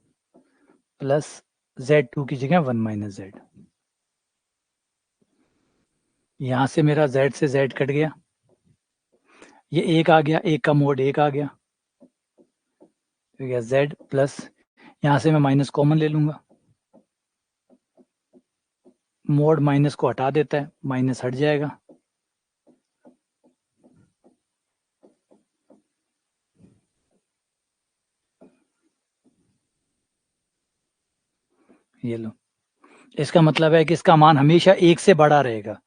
प्लस Z2 की जगह 1 - Z। यहां से मेरा Z से Z कट गया, ये एक आ गया, एक का मोड एक आ गया, तो गया Z प्लस, यहां से मैं माइनस कॉमन ले लूंगा, मोड माइनस को हटा देता है, माइनस हट जाएगा। ये लो, इसका मतलब है कि इसका मान हमेशा एक से बड़ा रहेगा,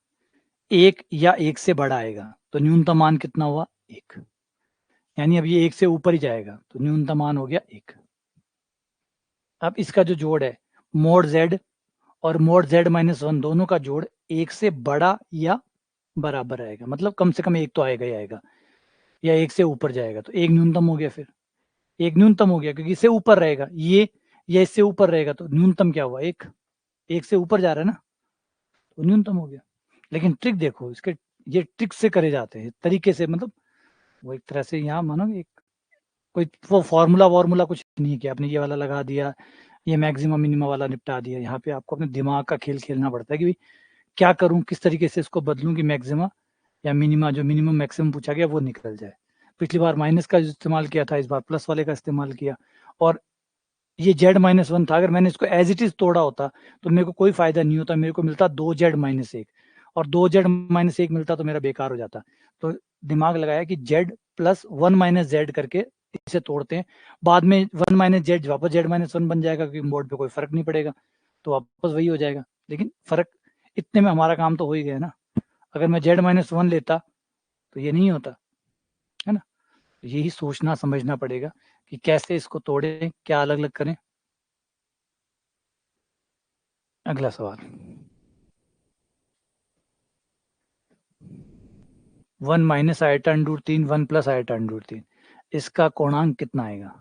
एक या एक से बड़ा आएगा। तो न्यूनतम मान कितना हुआ? एक। यानी अब ये एक से ऊपर ही जाएगा, तो न्यूनतम मान हो गया एक। अब इसका जो जोड़ है मोड Z और मोड Z-1 दोनों का जोड़ एक से बड़ा या बराबर आएगा, मतलब कम से कम एक तो आएगा ही आएगा, या एक से ऊपर जाएगा। तो एक न्यूनतम हो गया, फिर एक न्यूनतम हो गया क्योंकि इससे ऊपर रहेगा ये, या इससे ऊपर रहेगा, तो न्यूनतम क्या हुआ? एक से ऊपर जा रहा है ना, तो न्यूनतम हो गया। लेकिन ट्रिक देखो इसके, ये ट्रिक से करे जाते हैं तरीके से, मतलब वो एक तरह से यहाँ मानो एक कोई वो फॉर्मूला कुछ नहीं है कि आपने ये वाला लगा दिया, ये मैक्सिमम मिनिमम वाला निपटा दिया। यहाँ पे आपको अपने दिमाग का खेल खेलना पड़ता है कि क्या करूं, किस तरीके से इसको बदलूं कि मैक्सिमा या मिनिमा, जो मिनिमम मैक्सिमम पूछा गया वो निकल जाए। पिछली बार माइनस का इस्तेमाल किया था, इस बार प्लस वाले का इस्तेमाल किया। और ये Z-1 था, अगर मैंने इसको एज इट इज तोड़ा होता तो मेरे को कोई फायदा नहीं होता, मेरे को मिलता 2Z-1 और 2Z-1 मिलता तो मेरा बेकार हो जाता। तो दिमाग लगाया कि Z प्लस 1 - Z करके इसे तोड़ते हैं, बाद में 1 - Z वापस Z-1 बन जाएगा क्योंकि मोड पे कोई फर्क नहीं पड़ेगा, तो वापस वही हो जाएगा। लेकिन फर्क इतने में हमारा काम तो हो ही गया ना। अगर मैं Z-1 लेता तो ये नहीं होता, है ना। यही सोचना समझना पड़ेगा कि कैसे इसको तोड़ें, क्या अलग अलग करें। अगला सवाल, 1 - i√3 1 + i√3, इसका कोणांक कितना आएगा?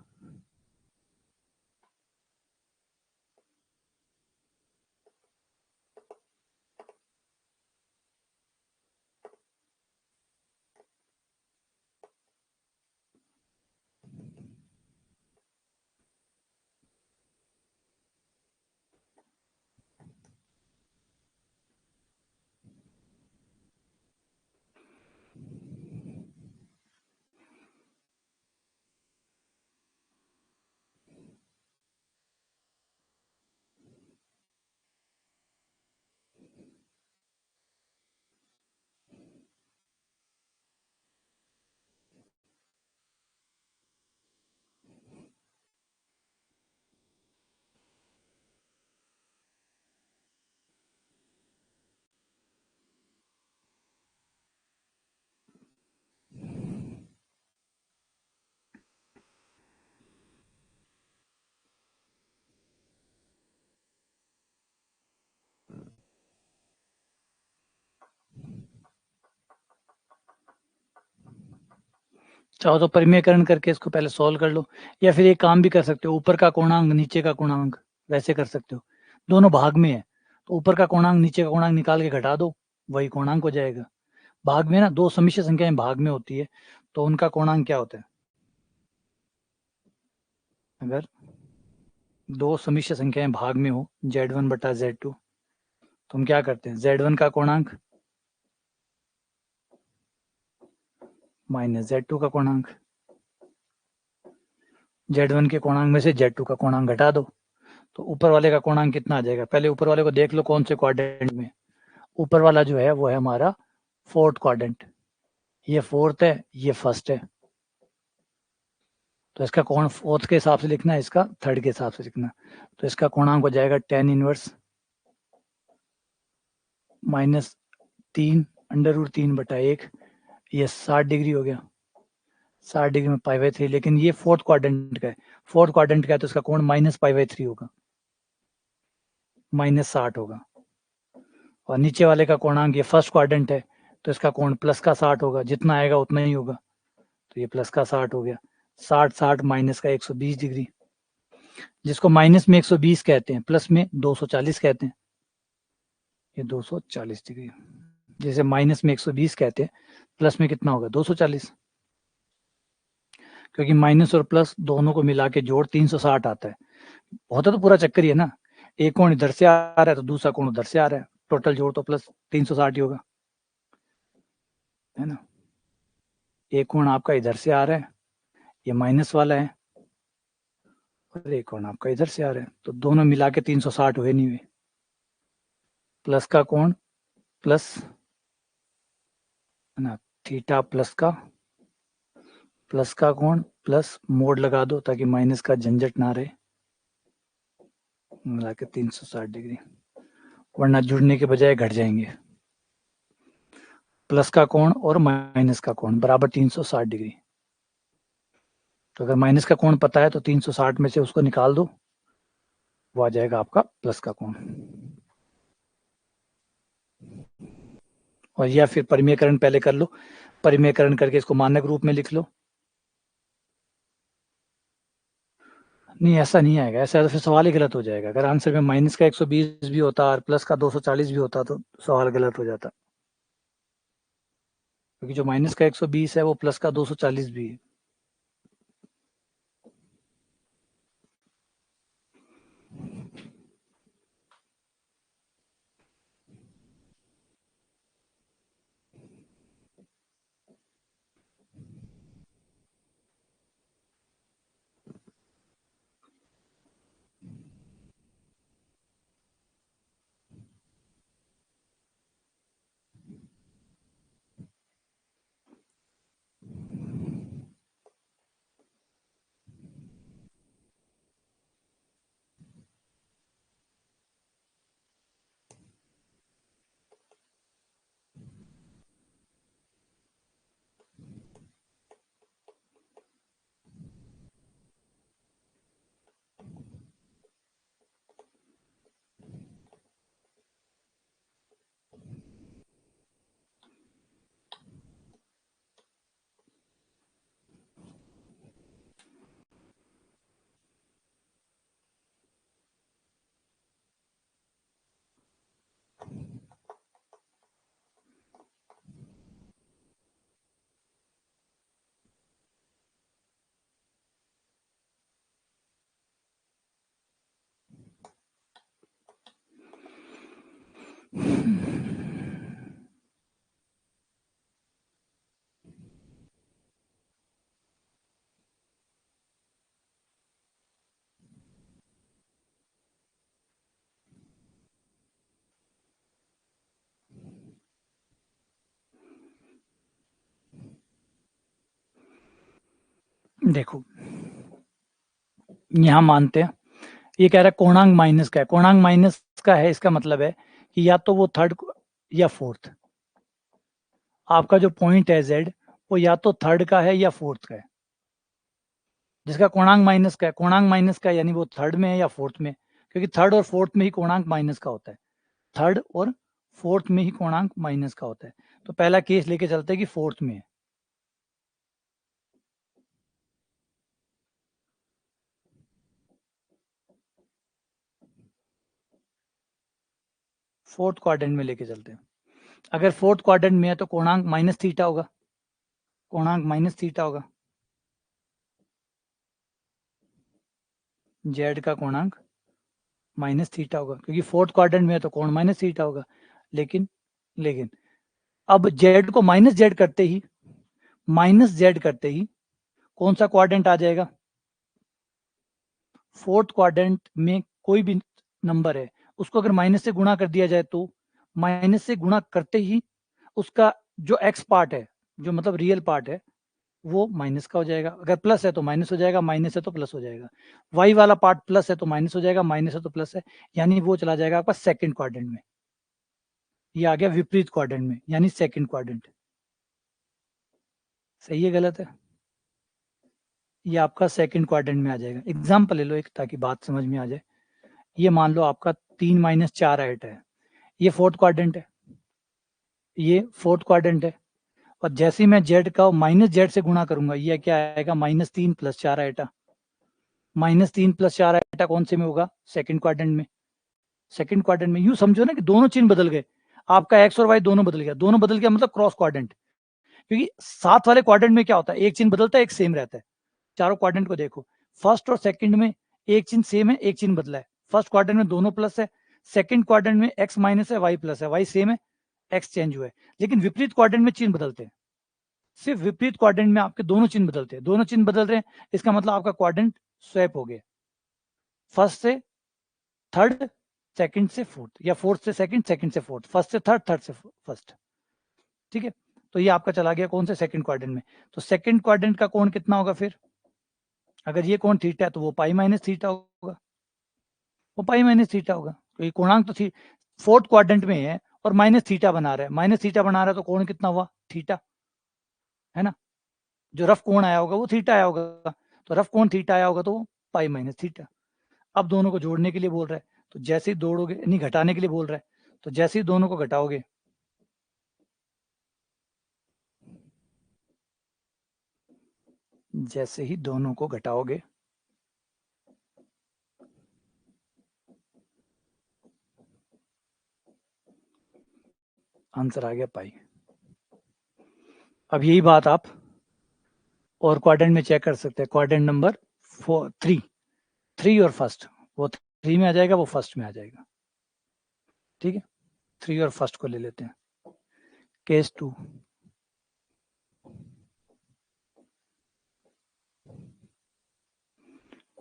चाहो तो परिमेयकरण करके इसको पहले सॉल्व कर लो, या फिर एक काम भी कर सकते हो, ऊपर का कोणांक नीचे का कोणांक, वैसे कर सकते हो। दोनों भाग में है तो ऊपर का कोणांक नीचे का कोणांक निकाल के घटा दो, वही कोणांक हो जाएगा। भाग में ना दो समिश्र संख्याएं भाग में होती है तो उनका कोणांक क्या होता है? अगर दो समिश्र संख्याएं भाग में हो Z1 बटा Z2 तो हम क्या करते हैं, Z1 का कोणांक माइनस Z2 का कोणांक, Z1 के कोणांक में से Z2 का कोणांक घटा दो तो ऊपर वाले का कोणांक कितना आ जाएगा। पहले ऊपर वाले को देख लो कौन से क्वाड्रेंट में। ऊपर वाला जो है वो है हमारा फोर्थ क्वाड्रेंट, ये फोर्थ है, ये फर्स्ट है, तो इसका कोण फोर्थ के हिसाब से लिखना है, इसका थर्ड के हिसाब से लिखना। तो इसका कोणांक हो जाएगा tan इनवर्स माइनस 3√3/1, ये 60 डिग्री हो गया, 60 डिग्री में π/3। लेकिन ये फोर्थ क्वाड्रेंट का है, फोर्थ क्वाड्रेंट का है तो इसका कोण माइनस π/3 होगा, -60 होगा। और नीचे वाले का कोणांक, ये फर्स्ट क्वाड्रेंट है तो इसका कोण प्लस का 60 होगा, जितना आएगा उतना ही होगा, तो ये प्लस का 60 हो गया। 60 माइनस का 120 डिग्री, जिसको माइनस में 120 कहते हैं, प्लस में 240 कहते हैं, ये 240 डिग्री। जैसे माइनस में 120 कहते हैं, प्लस में कितना होगा 240, क्योंकि माइनस और प्लस दोनों को मिला के जोड़ 360 आता है। होता तो पूरा चक्कर ही है ना, एक कोण इधर से आ रहा है तो दूसरा कोण उधर से आ रहा है, टोटल जोड़ तो प्लस 360 ही होगा, है ना। एक कोण आपका इधर से आ रहा है, ये माइनस वाला है, और एक कोण आपका इधर से आ रहा है, तो दोनों मिला के 360 हुए नहीं हुए। प्लस का कोण प्लस, है ना, थीटा प्लस का कोण प्लस मोड लगा दो ताकि माइनस का झंझट ना रहे, मिला के 360 डिग्री, वरना जुड़ने के बजाय घट जाएंगे। प्लस का कोण और माइनस का कोण बराबर 360 डिग्री। तो अगर माइनस का कोण पता है तो 360 में से उसको निकाल दो, वो आ जाएगा आपका प्लस का कोण। और या फिर परिमेयकरण पहले कर लो, परिमेयकरण करके इसको मानक रूप में लिख लो। नहीं ऐसा नहीं आएगा, ऐसा तो फिर सवाल ही गलत हो जाएगा। अगर आंसर में माइनस का 120 भी होता और प्लस का 240 भी होता तो सवाल गलत हो जाता, क्योंकि जो माइनस का 120 है वो प्लस का 240 भी है। देखो यहां मानते हैं, ये कह रहा है कोणांक माइनस का है, कोणांक माइनस का है, इसका मतलब है कि या तो वो थर्ड या फोर्थ, आपका जो पॉइंट है Z वो या तो थर्ड का है या फोर्थ का है। जिसका कोणांक माइनस का है, कोणांक माइनस का है यानी वो थर्ड में है या फोर्थ में, क्योंकि थर्ड और फोर्थ में ही कोणांक माइनस का होता है, थर्ड और फोर्थ में ही कोणांक माइनस का होता है। तो पहला केस लेके चलते हैं कि फोर्थ में है, फोर्थ क्वाड्रेंट में लेके चलते हैं। अगर फोर्थ क्वाड्रेंट में है तो कोणांक माइनस थीटा होगा, कोणांक माइनस थीटा होगा, जेड का कोणांक माइनस थीटा होगा, क्योंकि फोर्थ क्वाड्रेंट में है तो कोण माइनस थीटा होगा। लेकिन लेकिन अब जेड को माइनस जेड करते ही, माइनस जेड करते ही कौन सा क्वाड्रेंट आ जाएगा? फोर्थ क्वाड्रेंट में कोई भी नंबर है उसको अगर माइनस से गुणा कर दिया जाए तो माइनस से गुणा करते ही उसका जो एक्स पार्ट है, जो मतलब रियल पार्ट है, वो माइनस का हो जाएगा। अगर प्लस है तो माइनस हो जाएगा, माइनस है तो प्लस हो जाएगा। वाई वाला पार्ट प्लस है तो माइनस हो जाएगा, माइनस है तो प्लस है, यानी वो चला जाएगा आपका सेकंड क्वाड्रेंट में। ये आ गया विपरीत क्वाड्रेंट में, यानी सेकंड क्वाड्रेंट। सही है गलत है? ये आपका सेकंड क्वाड्रेंट में आ जाएगा। एग्जाम्पल ले लो एक, ताकि बात समझ में आ जाए। ये मान लो आपका 3-4 है, ये फोर्थ क्वाड्रेंट है, ये फोर्थ क्वाड्रेंट है। और जैसे ही मैं जेड का माइनस जेड से गुणा करूंगा, ये क्या आएगा? -3 + 4 -3 + 4 कौन से में होगा? सेकंड क्वाड्रेंट में। सेकंड क्वाड्रेंट में यूं समझो ना कि दोनों चिन्ह बदल गए, आपका एक्स और वाई दोनों बदल गया। दोनों बदल गया मतलब क्रॉस क्वाड्रेंट। क्योंकि साथ वाले क्वाड्रेंट में क्या होता है? एक चिन्ह बदलता है, एक सेम रहता है। चारों क्वाड्रेंट को देखो, फर्स्ट और सेकंड में एक चिन्ह सेम है, एक चिन्ह बदला है। फर्स्ट क्वाड्रेंट में दोनों प्लस है, सेकंड क्वाड्रेंट में एक्स माइनस है, वाई प्लस है, वाई सेम है, एक्स चेंज हुआ है। लेकिन विपरीत क्वाड्रेंट में चिन्ह बदलते हैं। सिर्फ विपरीत क्वाड्रेंट में आपके दोनों चिन्ह बदलते हैं। दोनों चिन्ह बदल रहे हैं, इसका मतलब आपका क्वाड्रेंट स्वैप हो गया। फर्स्ट से थर्ड, सेकंड से फोर्थ, या फोर्थ से सेकंड, सेकंड से फोर्थ, फर्स्ट से थर्ड, थर्ड से फर्स्ट। ठीक है, तो ये आपका चला गया कौन से? सेकंड क्वाड्रेंट में। तो सेकंड क्वाड्रेंट का कोण कितना होगा फिर? अगर ये कोण थीटा है तो वो पाई माइनस थीटा होगा, वो पाई माइनस थीटा होगा। तो ये कोणांक तो थी फोर्थ क्वाड्रेंट में है और माइनस थीटा बना रहा है, माइनस थीटा बना रहा है, तो कोण कितना हुआ? थीटा, है ना? जो रफ कोण आया होगा वो थीटा आया होगा, तो रफ कोण थीटा आया होगा तो वो पाई माइनस थीटा। अब दोनों को जोड़ने के लिए बोल रहा है, तो जैसे ही दौड़ोगे, नहीं घटाने के लिए बोल रहा है, तो जैसे ही दोनों को घटाओगे, जैसे ही दोनों को घटाओगे, आंसर आ गया पाई। अब यही बात आप और क्वाड्रेंट में चेक कर सकते हैं। क्वाड्रेंट नंबर 3 और फर्स्ट, वो 3 में आ जाएगा, वो फर्स्ट में आ जाएगा। ठीक है, 3 और फर्स्ट को ले लेते हैं। केस 2,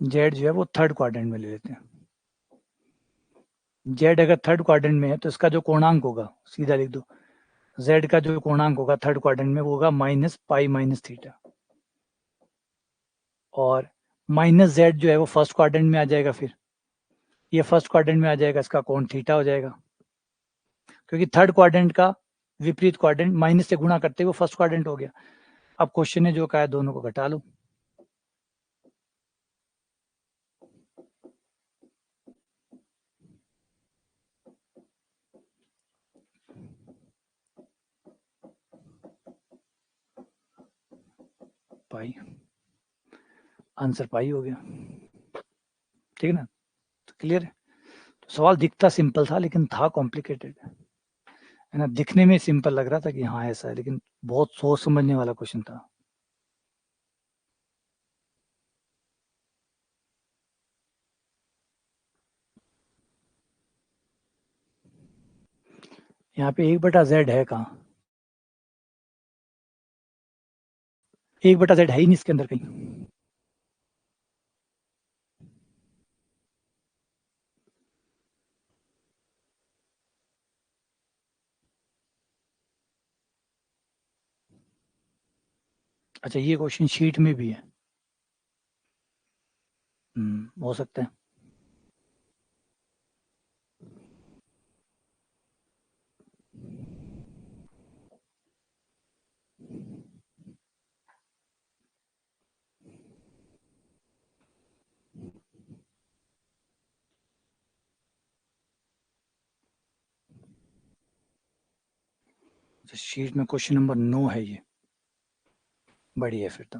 जेड जो है वो थर्ड क्वाड्रेंट में ले लेते हैं। जेड अगर थर्ड क्वाड्रेंट में है तो इसका जो कोणांक होगा, सीधा लिख दो, जेड का जो कोणांक होगा थर्ड क्वाड्रेंट में वो होगा -पाई माइनस थीटा। और माइनस जेड जो है वो फर्स्ट क्वाड्रेंट में आ जाएगा, फिर ये फर्स्ट क्वाड्रेंट में आ जाएगा, इसका कोण थीटा हो जाएगा। क्योंकि थर्ड क्वाड्रेंट का विपरीत क्वाड्रेंट माइनस से गुणा करते हुए फर्स्ट क्वाड्रेंट हो गया। अब क्वेश्चन ने जो कहा है दोनों को घटा लो, पाई, आंसर पाई हो गया। ठीक है ना? तो क्लियर है? तो सवाल दिखता सिंपल था लेकिन था कॉम्प्लिकेटेड, है ना? दिखने में सिंपल लग रहा था कि हाँ ऐसा है, लेकिन बहुत सोच समझने वाला क्वेश्चन था। यहाँ पे 1/z है कहाँ? 1/z है ही नहीं इसके अंदर कहीं। अच्छा, ये क्वेश्चन शीट में भी है। हो सकता है। अच्छा, शीट में क्वेश्चन नंबर 9 है ये, बढ़िया फिर तो।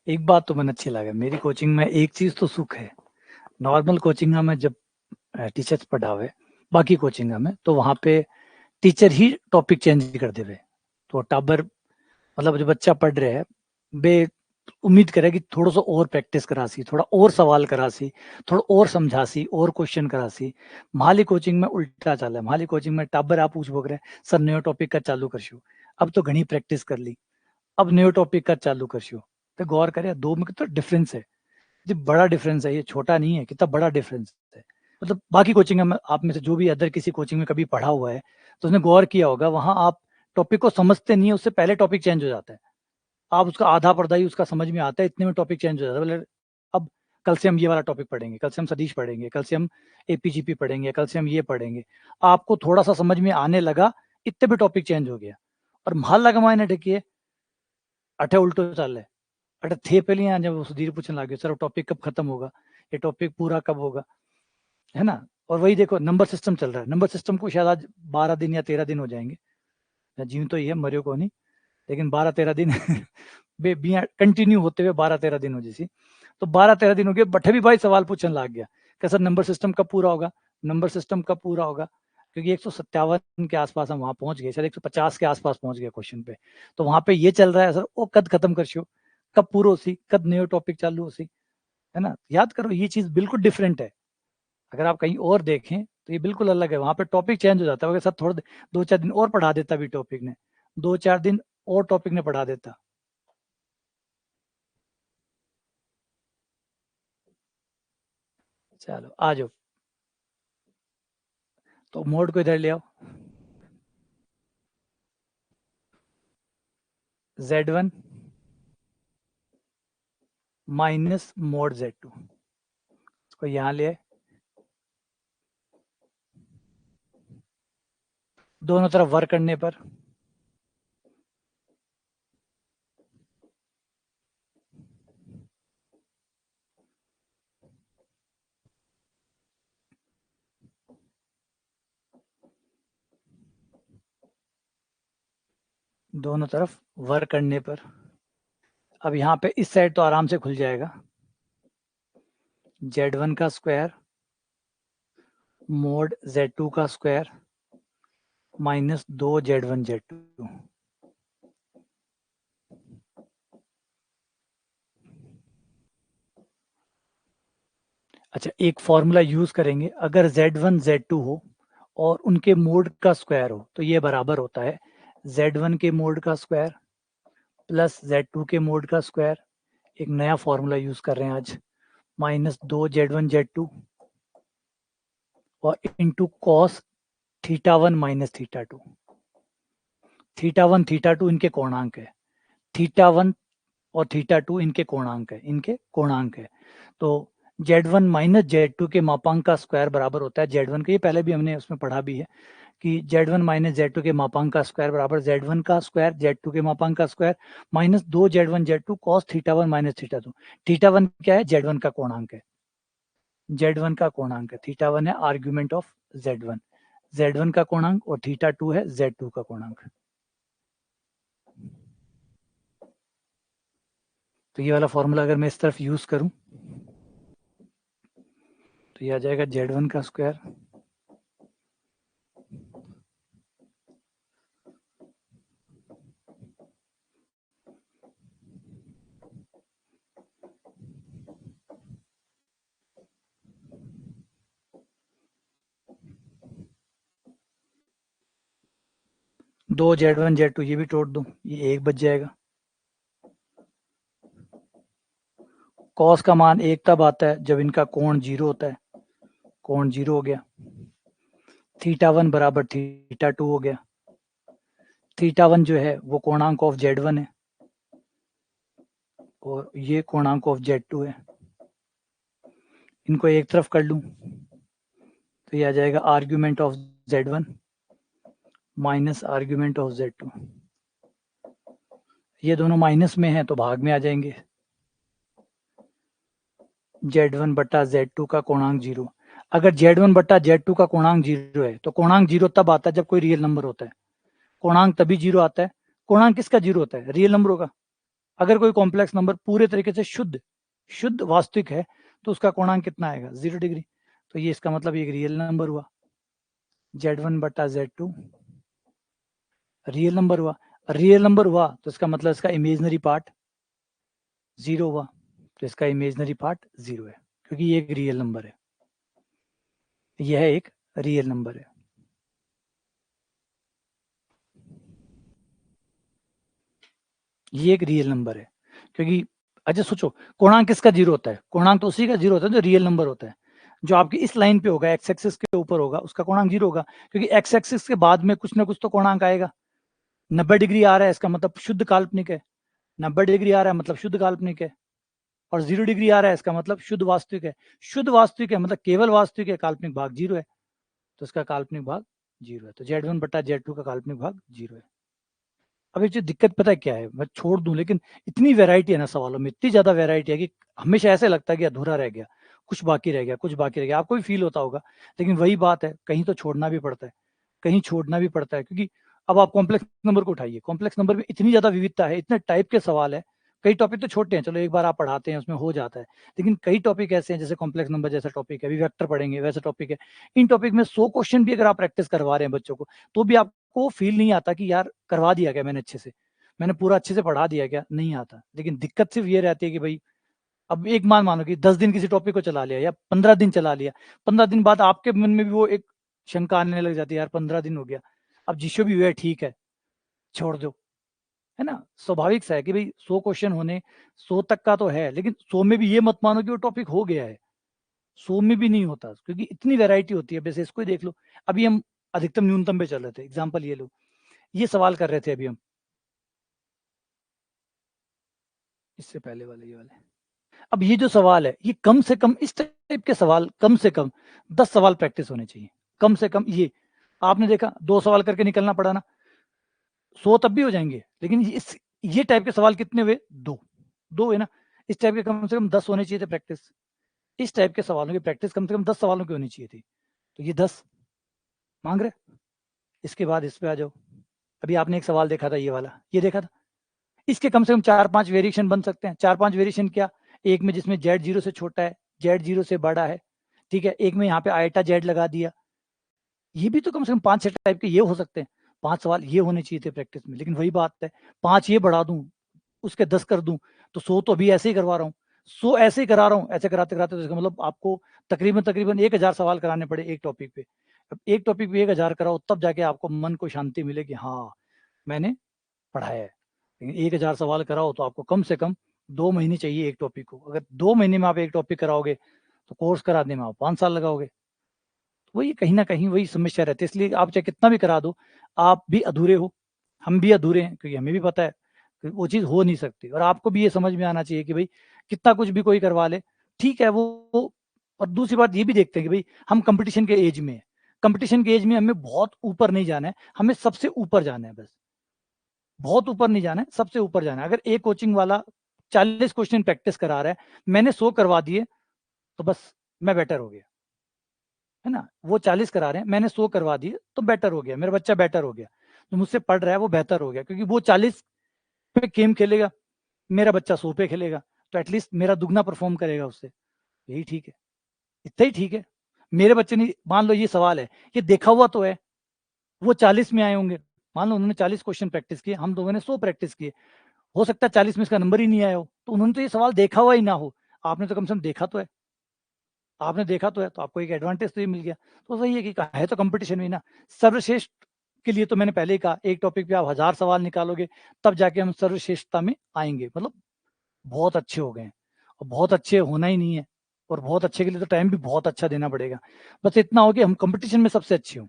एक बात तो मैंने अच्छी लगा, मेरी कोचिंग में एक चीज तो सुख है, नॉर्मल कोचिंग में जब टीचर्स पढ़ावे बाकी कोचिंग में, तो वहां पे टीचर ही टॉपिक चेंज कर देवे, तो टाबर मतलब जो बच्चा पढ़ रहे है बे उम्मीद करे कि थोड़ा सा और प्रैक्टिस करासी, थोड़ा और सवाल करासी, थोड़ा और समझासी, और क्वेश्चन करासी। माली कोचिंग में उल्टा चल है, माली कोचिंग में टाबर आप पूछ बोल रहे सर नयो टॉपिक का चालू करशो, अब तो घनी प्रैक्टिस कर ली, अब नयो टॉपिक का चालू करशो। तो गौर करे दो में कितना डिफरेंस है, जी बड़ा डिफरेंस है, ये छोटा नहीं है, कितना बड़ा डिफरेंस है। मतलब बाकी कोचिंग में आप में से जो भी अदर किसी कोचिंग में कभी पढ़ा हुआ है तो उसने गौर किया होगा, वहां आप टॉपिक को समझते नहीं है, उससे पहले टॉपिक चेंज हो जाता है, आप उसका आधा पर्दा ही उसका समझ में आता है, इतने में टॉपिक चेंज हो जाता है। बोले अब कल से हम ये वाला टॉपिक पढ़ेंगे, कल से हम सदिश पढ़ेंगे, कल से हम एपीजीपी पढ़ेंगे, कल से हम ये पढ़ेंगे, आपको थोड़ा सा समझ में आने लगा, इतने भी टॉपिक चेंज हो गया। और महल लगा मायने ढकिए अठे उल्टो चल है, अरे थे पहले यहाँ जब सुधीर पूछने लगे सर टॉपिक कब खत्म होगा, ये टॉपिक पूरा कब होगा, है ना। और वही देखो नंबर सिस्टम चल रहा है, नंबर सिस्टम को शायद आज 12 दिन या 13 दिन हो जाएंगे, जीव तो ये है मरियो को नहीं, लेकिन 12-13 दिन बिया कंटिन्यू होते हुए 12-13 दिन हो जैसी, तो 12-13 दिन हो गए, बठे भी भाई सवाल पूछने लग गया कि सर नंबर सिस्टम कब पूरा होगा, नंबर सिस्टम कब पूरा होगा, क्योंकि 157 के आसपास हम वहां पहुंच गए, सर 150 के आसपास पहुंच गए क्वेश्चन पे, तो वहां पे ये चल रहा है सर वो कद खत्म कर शो, कब पूरा हो सी, कब नयो टॉपिक चालू हो सी, है ना। याद करो ये चीज बिल्कुल डिफरेंट है, अगर आप कहीं और देखें तो ये बिल्कुल अलग है, वहां पे टॉपिक चेंज हो जाता है, अगर सर थोड़ा 2-4 दिन और पढ़ा देता भी टॉपिक ने, 2-4 दिन और टॉपिक ने पढ़ा देता। चलो आ जाओ, तो मोड को इधर ले आओ, Z1 माइनस मोड Z2, इसको यहां ले आए, दोनों तरफ वर्क करने पर दोनों तरफ वर्क करने पर, अब यहाँ पे इस साइड तो आराम से खुल जाएगा, Z1 का स्क्वायर मोड Z2 का स्क्वायर माइनस 2 Z1 Z2। अच्छा एक फॉर्मूला यूज करेंगे, अगर Z1 Z2 हो और उनके मोड का स्क्वायर हो तो ये बराबर होता है Z1 के मोड का स्क्वायर प्लस Z2 के मोड का स्क्वायर, एक नया फॉर्मूला यूज कर रहे हैं आज, माइनस 2 Z1 Z2 और into cos theta 1 minus theta 2, theta 1 theta 2 इनके कोणांक है, थीटा 1 और थीटा 2 इनके कोणांक है, इनके कोणांक है, तो Z1 माइनस Z2 के मापांक का स्क्वायर बराबर होता है Z1 के, ये पहले भी हमने उसमें पढ़ा भी है कि Z1 माइनस Z2 के मापांक का स्क्वायर बराबर Z1 का स्क्वायर Z2 के मापांक का square minus 2 Z1 Z2 cos theta 1 minus theta 2। Theta 1 क्या है, Z1 का कोणांक है, Z1 का कोणांक है, थीटा 1 है आर्ग्यूमेंट ऑफ Z1, Z1 का कोणांक और थीटा 2 है Z2 का कोणांक। तो ये वाला फॉर्मूला अगर मैं इस तरफ यूज करूं तो ये आ जाएगा Z1 का स्क्वायर दो Z1 Z2 ये भी तोड़ दो, ये एक बच जाएगा, कॉस का मान एक तब आता है जब इनका कोण 0 होता है, कोण 0 हो गया, थीटा 1 बराबर थीटा 2 हो गया, थीटा 1 जो है वो कोणांक ऑफ Z1 है और ये कोणांक ऑफ Z2 है, इनको एक तरफ कर लूं तो ये आ जाएगा argument of Z1 minus argument of Z2, ये दोनों माइनस में है तो भाग में आ जाएंगे, Z1 बट्टा Z2 का कोणांक 0, अगर Z1 बट्टा Z2 का कोणांक 0 है तो कोणांक 0 तब आता है जब कोई रियल नंबर होता है, कोणांक तभी 0 आता है, कोणांक किसका 0 होता है, रियल नंबरों का, अगर कोई कॉम्प्लेक्स नंबर पूरे तरीके से शुद्ध वास्तविक है तो उसका कोणांक कितना आएगा? 0 डिग्री। तो ये इसका मतलब एक रियल नंबर हुआ, Z1 बटा Z2 रियल नंबर हुआ। रियल नंबर हुआ तो इसका मतलब इसका इमेजनरी पार्ट 0 हुआ, तो इसका इमेजनरी पार्ट 0 है, क्योंकि ये एक रियल नंबर है, यह एक रियल नंबर है। ये एक रियल नंबर है, क्योंकि अच्छा सोचो, कोणांक किसका 0 होता है? कोणांक तो उसी का 0 होता है जो रियल नंबर होता है। जो आपकी इस लाइन पे होगा, एक्स एक्सिस के ऊपर होगा, उसका कोणांक 0 होगा, क्योंकि एक्स एक्सिस के बाद में कुछ ना कुछ तो कोणांक आएगा। 90 डिग्री आ रहा है, इसका मतलब शुद्ध काल्पनिक है। 90 डिग्री आ रहा है मतलब शुद्ध काल्पनिक है, और 0 डिग्री आ रहा है इसका मतलब शुद्ध वास्तविक है। शुद्ध वास्तविक है मतलब केवल वास्तविक है, काल्पनिक भाग 0 है, तो इसका काल्पनिक भाग 0 है। तो Z1 बटा Z2 का काल्पनिक भाग 0 है। अब एक चीज दिक्कत पता है क्या है, मैं छोड़ दूं, लेकिन इतनी वैरायटी है ना सवालों में, इतनी ज्यादा वैरायटी है कि हमेशा ऐसे लगता है कि अधूरा रह गया, कुछ बाकी रह गया, कुछ बाकी रह गया। आपको भी फील होता होगा, लेकिन वही बात है, कहीं तो छोड़ना भी पड़ता है, कहीं छोड़ना भी पड़ता है, क्योंकि अब आप कॉम्प्लेक्स नंबर को उठाइए, कॉम्प्लेक्स नंबर में इतनी ज्यादा विविधता है, इतने टाइप के सवाल है। कई टॉपिक तो छोटे हैं, चलो एक बार आप पढ़ाते हैं उसमें हो जाता है, लेकिन कई टॉपिक ऐसे हैं, जैसे कॉम्प्लेक्स नंबर जैसा टॉपिक है, अभी वेक्टर पढ़ेंगे वैसा टॉपिक है। इन टॉपिक में 100 क्वेश्चन भी अगर आप प्रैक्टिस करवा रहे हैं बच्चों को, तो भी आपको फील नहीं आता कि यार करवा दिया क्या मैंने अच्छे से, मैंने पूरा अच्छे से पढ़ा दिया क्या, नहीं आता। लेकिन दिक्कत सिर्फ ये रहती है कि भाई अब एक मान मानो कि 10 दिन किसी टॉपिक को चला लिया या 15 दिन चला लिया, 15 दिन बाद आपके मन में भी वो एक शंका आने लग जाती है, यार 15 दिन हो गया, अब जिसको भी हुआ ठीक है, छोड़ दो, है ना। स्वाभाविक सा है कि भाई 100 क्वेश्चन होने, 100 तक का तो है, लेकिन 100 में भी ये मत मानो कि वो टॉपिक हो गया है, 100 में भी नहीं होता, क्योंकि इतनी वैरायटी होती है। वैसे इसको ही देख लो, अभी हम अधिकतम न्यूनतम पे चल रहे थे, एग्जाम्पल ये लो, ये सवाल कर रहे थे अभी हम, इससे पहले वाले, ये वाले। अब ये जो सवाल है, ये कम से कम इस टाइप के सवाल कम से कम 10 सवाल प्रैक्टिस होने चाहिए, कम से कम। ये आपने देखा 2 सवाल करके निकलना पड़ा ना, 100 तब भी हो जाएंगे, लेकिन ये टाइप के सवाल कितने हुए? दो है ना। इस टाइप के कम से कम 10 होने चाहिए थे प्रैक्टिस, इस टाइप के सवालों की प्रैक्टिस कम से कम 10 सवालों की होनी चाहिए थी, तो ये 10 मांग रहे। इसके बाद इस पे आ जाओ, अभी आपने एक सवाल देखा था, ये वाला, ये देखा था, इसके कम से कम 4-5 वेरिएशन बन सकते हैं। 4-5 वेरिएशन क्या? एक में जिसमें Z0 से छोटा है, Z0 से बड़ा है, ठीक है, एक में यहाँ पे आयटा Z लगा दिया, ये भी तो कम से कम 5-6 टाइप के ये हो सकते हैं। 5 सवाल ये होने चाहिए थे प्रैक्टिस में, लेकिन वही बात है, 5 ये बढ़ा दूं, उसके 10 कर दूं, तो 100 तो अभी ऐसे ही करवा रहा हूँ, 100 ऐसे ही करा रहा हूँ, ऐसे कराते कराते, तो इसका मतलब आपको तकरीबन 1000 सवाल कराने पड़े एक टॉपिक पे। अब एक टॉपिक पे 1000 कराओ, तब जाके आपको मन को शांति मिले कि हाँ मैंने पढ़ाया है। लेकिन 1000 सवाल कराओ तो आपको कम से कम 2 महीने चाहिए एक टॉपिक को। अगर 2 महीने में आप एक टॉपिक कराओगे, तो कोर्स कराने में आप 5 साल लगाओगे। तो वही कहीं ना कहीं वही समस्या रहती है, इसलिए आप चाहे कितना भी करा दो, आप भी अधूरे हो, हम भी अधूरे हैं, क्योंकि हमें भी पता है कि वो चीज़ हो नहीं सकती। और आपको भी ये समझ में आना चाहिए कि भाई कितना कुछ भी कोई करवा ले, ठीक है वो। और दूसरी बात ये भी देखते हैं कि भाई हम कंपटीशन के एज में, कंपटीशन के एज में हमें बहुत ऊपर नहीं जाना है, हमें सबसे ऊपर जाना है बस। बहुत ऊपर नहीं जाना है, सबसे ऊपर जाना है। अगर एक कोचिंग वाला 40 क्वेश्चन प्रैक्टिस करा रहा है, मैंने 100 करवा दिए, तो बस मैं बेटर हो गया, है ना। वो 40 करा रहे हैं, मैंने 100 करवा दिए, तो बेटर हो गया, मेरा बच्चा बेटर हो गया, जो मुझसे पढ़ रहा है वो बेहतर हो गया, क्योंकि वो 40 पे गेम खेलेगा, मेरा बच्चा 100 पे खेलेगा, तो एटलीस्ट मेरा दुगना परफॉर्म करेगा उससे। यही ठीक है, इतना ही ठीक है। मेरे बच्चे ने, मान लो ये सवाल है, ये देखा हुआ तो है, वो 40 में आए होंगे, मान लो उन्होंने 40 क्वेश्चन प्रैक्टिस किए, हम लोगों ने 100 प्रैक्टिस किए, हो सकता है 40 में इसका नंबर ही नहीं आया हो, तो उन्होंने तो ये सवाल देखा हुआ ही ना हो, आपने तो कम से कम देखा तो है, आपने देखा तो है, तो आपको एक एडवांटेज तो ये मिल गया। तो वही है कि है तो कंपटीशन में ना, सर्वश्रेष्ठ के लिए तो मैंने पहले ही कहा, एक टॉपिक पे आप 1000 सवाल निकालोगे, तब जाके हम सर्वश्रेष्ठता में आएंगे, मतलब बहुत अच्छे हो गए हैं। और बहुत अच्छे होना ही नहीं है, और बहुत अच्छे के लिए तो टाइम भी बहुत अच्छा देना पड़ेगा। बस इतना हो कि हम कंपटीशन में सबसे अच्छे हों,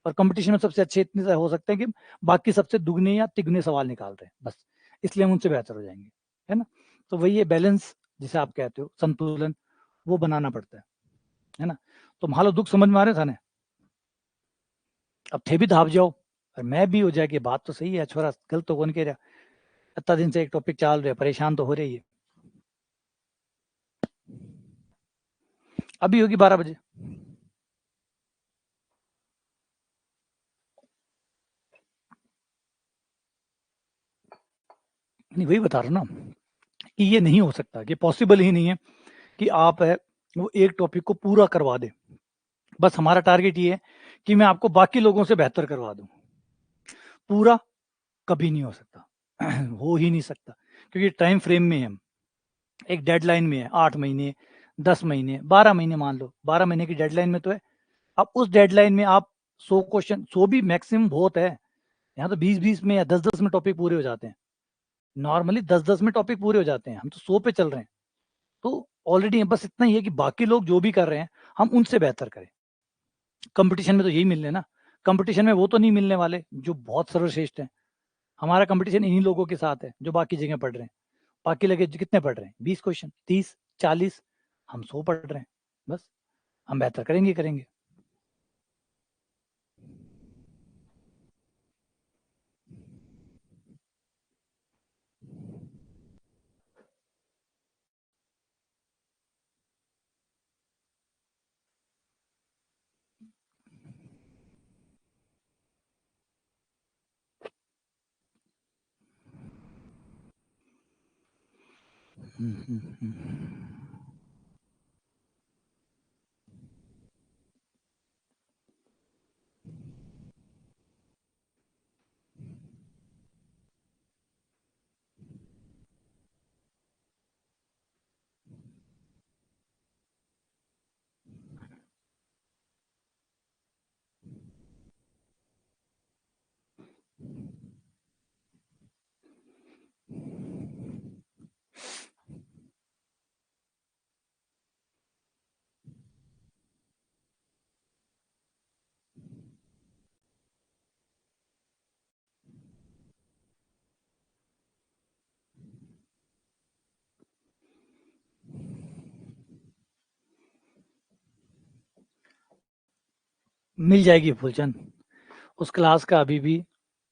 और कंपटीशन में सबसे अच्छे इतने से हो सकते हैं कि बाकी सबसे दुगने या तिगुने सवाल निकाल रहे हैं बस, इसलिए हम उनसे बेहतर हो जाएंगे, है ना। तो वही है बैलेंस, जिसे आप कहते हो संतुलन, वो बनाना पड़ता है ना। तो मान लो दुख समझ में आ रहे था ना, अब थे भी धाप जाओ, और मैं भी हो जाए कि बात तो सही है, छोरा गलत तो कौन कह रहा, इतना दिन से एक टॉपिक चल रहा है, परेशान तो हो रही है। अभी होगी 12 बजे। नहीं वही बता रहा हूँ ना, कि ये नहीं हो सकता, कि पॉसिबल ही नहीं है कि आप वो एक टॉपिक को पूरा करवा दें। बस हमारा टारगेट ये है कि मैं आपको बाकी लोगों से बेहतर करवा दूं। पूरा कभी नहीं हो सकता, हो ही नहीं सकता, क्योंकि टाइम फ्रेम में है हम, एक डेडलाइन में है, 8 महीने, 10 महीने, 12 महीने, मान लो 12 महीने की डेडलाइन में तो है। अब उस डेडलाइन में आप 100 क्वेश्चन, 100 भी मैक्सिमम बहुत है, यहाँ तो 20-20 में या 10-10 में टॉपिक पूरे हो जाते हैं। नॉर्मली 10-10 में टॉपिक पूरे हो जाते हैं, हम तो 100 पे चल रहे हैं। तो ऑलरेडी बस इतना ही है कि बाकी लोग जो भी कर रहे हैं हम उनसे बेहतर करें। कंपटीशन में तो यही मिलने ना, कंपटीशन में वो तो नहीं मिलने वाले जो बहुत सर्वश्रेष्ठ हैं। हमारा कंपटीशन इन्हीं लोगों के साथ है जो बाकी जगह पढ़ रहे हैं। बाकी लगे कितने पढ़ रहे हैं, 20 क्वेश्चन, 30, 40, हम 100 पढ़ रहे हैं। बस हम बेहतर करेंगे करेंगे। मिल जाएगी फुलचंद, उस क्लास का अभी भी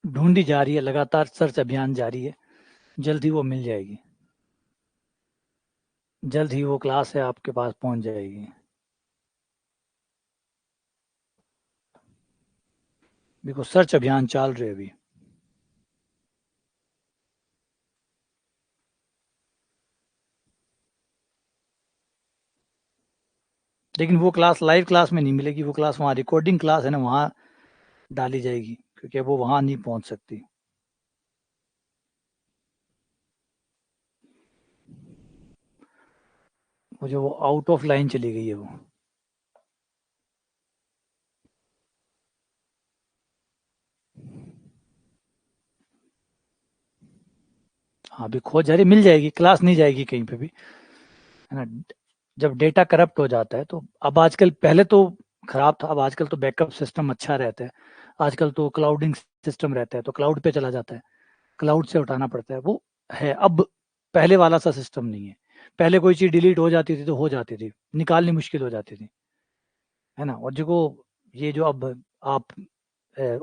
ढूंढी जा रही है, लगातार सर्च अभियान जारी है, जल्द ही वो मिल जाएगी, जल्द ही वो क्लास है आपके पास पहुंच जाएगी। देखो सर्च अभियान चल रहे अभी। लेकिन वो क्लास लाइव क्लास में नहीं मिलेगी, वो क्लास वहाँ रिकॉर्डिंग क्लास है ना, वहाँ डाली जाएगी, क्योंकि वो वहाँ नहीं पहुँच सकती। वो जो वो आउट ऑफ लाइन चली गई है वो। हाँ अभी खोज जारी, मिल जाएगी, क्लास नहीं जाएगी कहीं पे भी, है ना। जब डेटा करप्ट हो जाता है तो अब आजकल, पहले तो खराब था, अब आजकल तो बैकअप सिस्टम अच्छा रहता है, आजकल तो क्लाउडिंग सिस्टम रहता है, तो क्लाउड पे चला जाता है, क्लाउड से उठाना पड़ता है वो, है अब पहले वाला सा सिस्टम नहीं है। पहले कोई चीज़ डिलीट हो जाती थी तो हो जाती थी, निकालनी मुश्किल हो जाती थी, है ना। और जो ये जो अब आप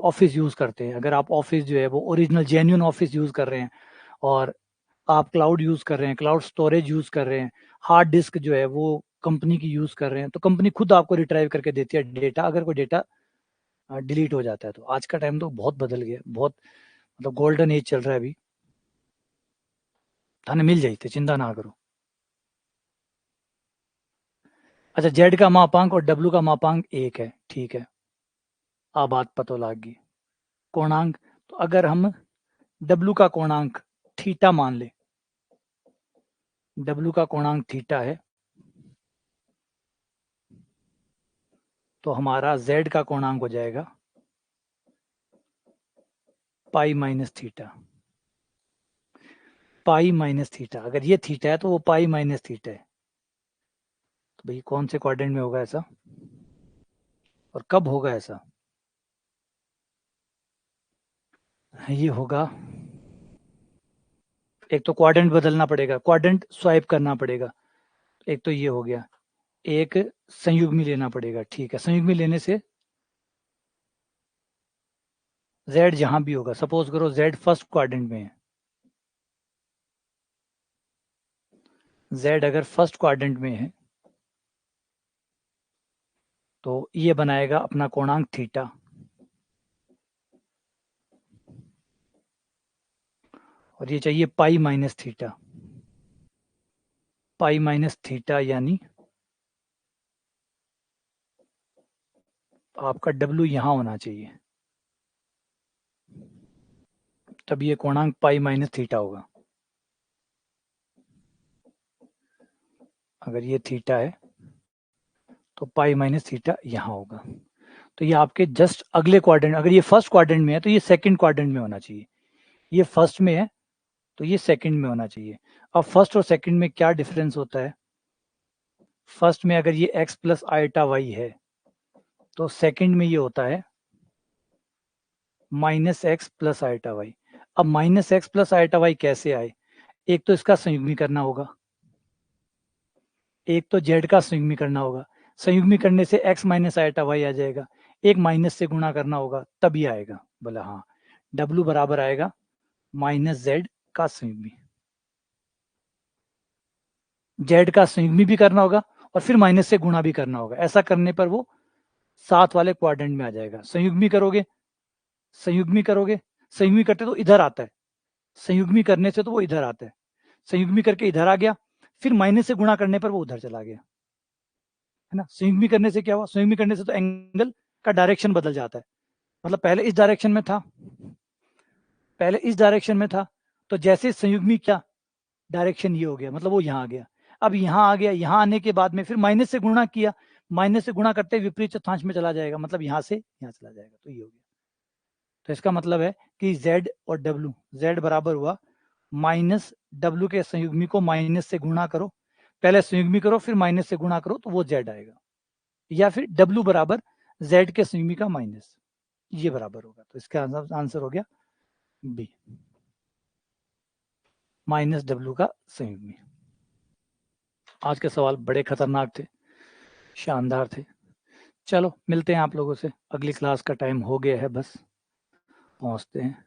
ऑफिस यूज़ करते हैं, अगर आप ऑफिस जो है वो ओरिजिनल जेन्युइन ऑफिस यूज़ कर रहे हैं, और आप क्लाउड यूज़ कर रहे हैं, क्लाउड स्टोरेज यूज़ कर रहे हैं, हार्ड डिस्क जो है वो कंपनी की यूज़ कर रहे हैं, तो कंपनी खुद आपको रिट्राइव करके देती है डेटा, अगर कोई डेटा डिलीट हो जाता है तो। आज का टाइम तो बहुत बदल गया, बहुत, मतलब गोल्डन एज चल रहा है अभी। थाने मिल जाते, चिंता ना करो। अच्छा, जेड का मापांक और डब्ल्यू का मापांक एक है, ठीक है, आ बात पतो लाग गई। कोणांक, तो अगर हम डब्ल्यू का कोणांक थीटा मान ले, डब्ल्यू का कोणांक थीटा है, तो हमारा जेड का कोणांक हो जाएगा pi minus theta. Pi minus theta, अगर ये थीटा है तो वो पाई माइनस थीटा है। तो भाई कौन से क्वाड्रेंट में होगा ऐसा, और कब होगा ऐसा? ये होगा, एक तो क्वाड्रेंट बदलना पड़ेगा, क्वाड्रेंट स्वाइप करना पड़ेगा, एक तो ये हो गया, एक संयुग्मी लेना पड़ेगा, ठीक है। संयुग्मी लेने से z जहां भी होगा, सपोज करो z फर्स्ट क्वाड्रेंट में है, z अगर फर्स्ट क्वाड्रेंट में है तो ये बनाएगा अपना कोणांक थीटा, और ये चाहिए pi minus theta. Pi minus theta, यानी आपका W यहां होना चाहिए, तब ये कोणांक पाई माइनस थीटा होगा। अगर ये थीटा है तो पाई माइनस थीटा यहां होगा। तो ये आपके जस्ट अगले क्वाड्रेंट, अगर ये फर्स्ट क्वाड्रेंट में है तो ये सेकंड क्वाड्रेंट में होना चाहिए, ये फर्स्ट में है तो ये सेकंड में होना चाहिए। अब फर्स्ट और सेकंड में क्या डिफरेंस होता है? फर्स्ट में अगर ये x प्लस आइटा वाई है तो सेकंड में ये होता है minus X plus iota Y. अब minus X plus iota Y कैसे आए? एक तो इसका संयुग्मी करना होगा, एक तो जेड का संयुग्मी करना होगा। संयुग्मी करने से x माइनस आइटा वाई आ जाएगा, एक माइनस से गुणा करना होगा तभी आएगा। बोला हाँ, W बराबर आएगा माइनस जेड का संयुग्मी। जेड का संयुग्मी भी करना होगा और फिर माइनस से गुणा भी करना होगा। ऐसा करने पर वो साथ वाले क्वाड्रेंट में आ जाएगा। संयुग्मी करोगे, संयुग्मी करोगे, संयुग्मी करते तो इधर आता है, संयुग्मी करने से तो वो इधर आता है, संयुग्मी करके इधर आ गया, फिर माइनस से गुणा करने पर वो उधर चला गया, है ना। संयुग्मी करने से क्या हुआ? संयुग्मी करने से तो एंगल का डायरेक्शन बदल जाता है। मतलब पहले इस डायरेक्शन में था, पहले इस डायरेक्शन में था, तो जैसे संयुग्मी क्या, डायरेक्शन ये हो गया, मतलब वो यहाँ आ गया। अब यहाँ आ गया, यहाँ आने के बाद में फिर माइनस से गुणा किया, माइनस से गुणा करते विपरीत चतुर्थांश में चला जाएगा, मतलब यहाँ से यहाँ चला जाएगा, तो ये हो गया। तो इसका मतलब है कि Z और W, Z बराबर हुआ माइनस W के संयुग्मी को माइनस से गुणा करो, पहले संयुग्मी करो फिर माइनस से गुणा करो तो वो Z आएगा, या फिर W बराबर Z के संयुग्मी का माइनस, ये बराबर होगा। तो इसका आंसर हो गया बी, माइनस W का संयुग्मी। आज के सवाल बड़े खतरनाक थे, शानदार थे। चलो मिलते हैं आप लोगों से, अगली क्लास का टाइम हो गया है, बस पहुंचते हैं।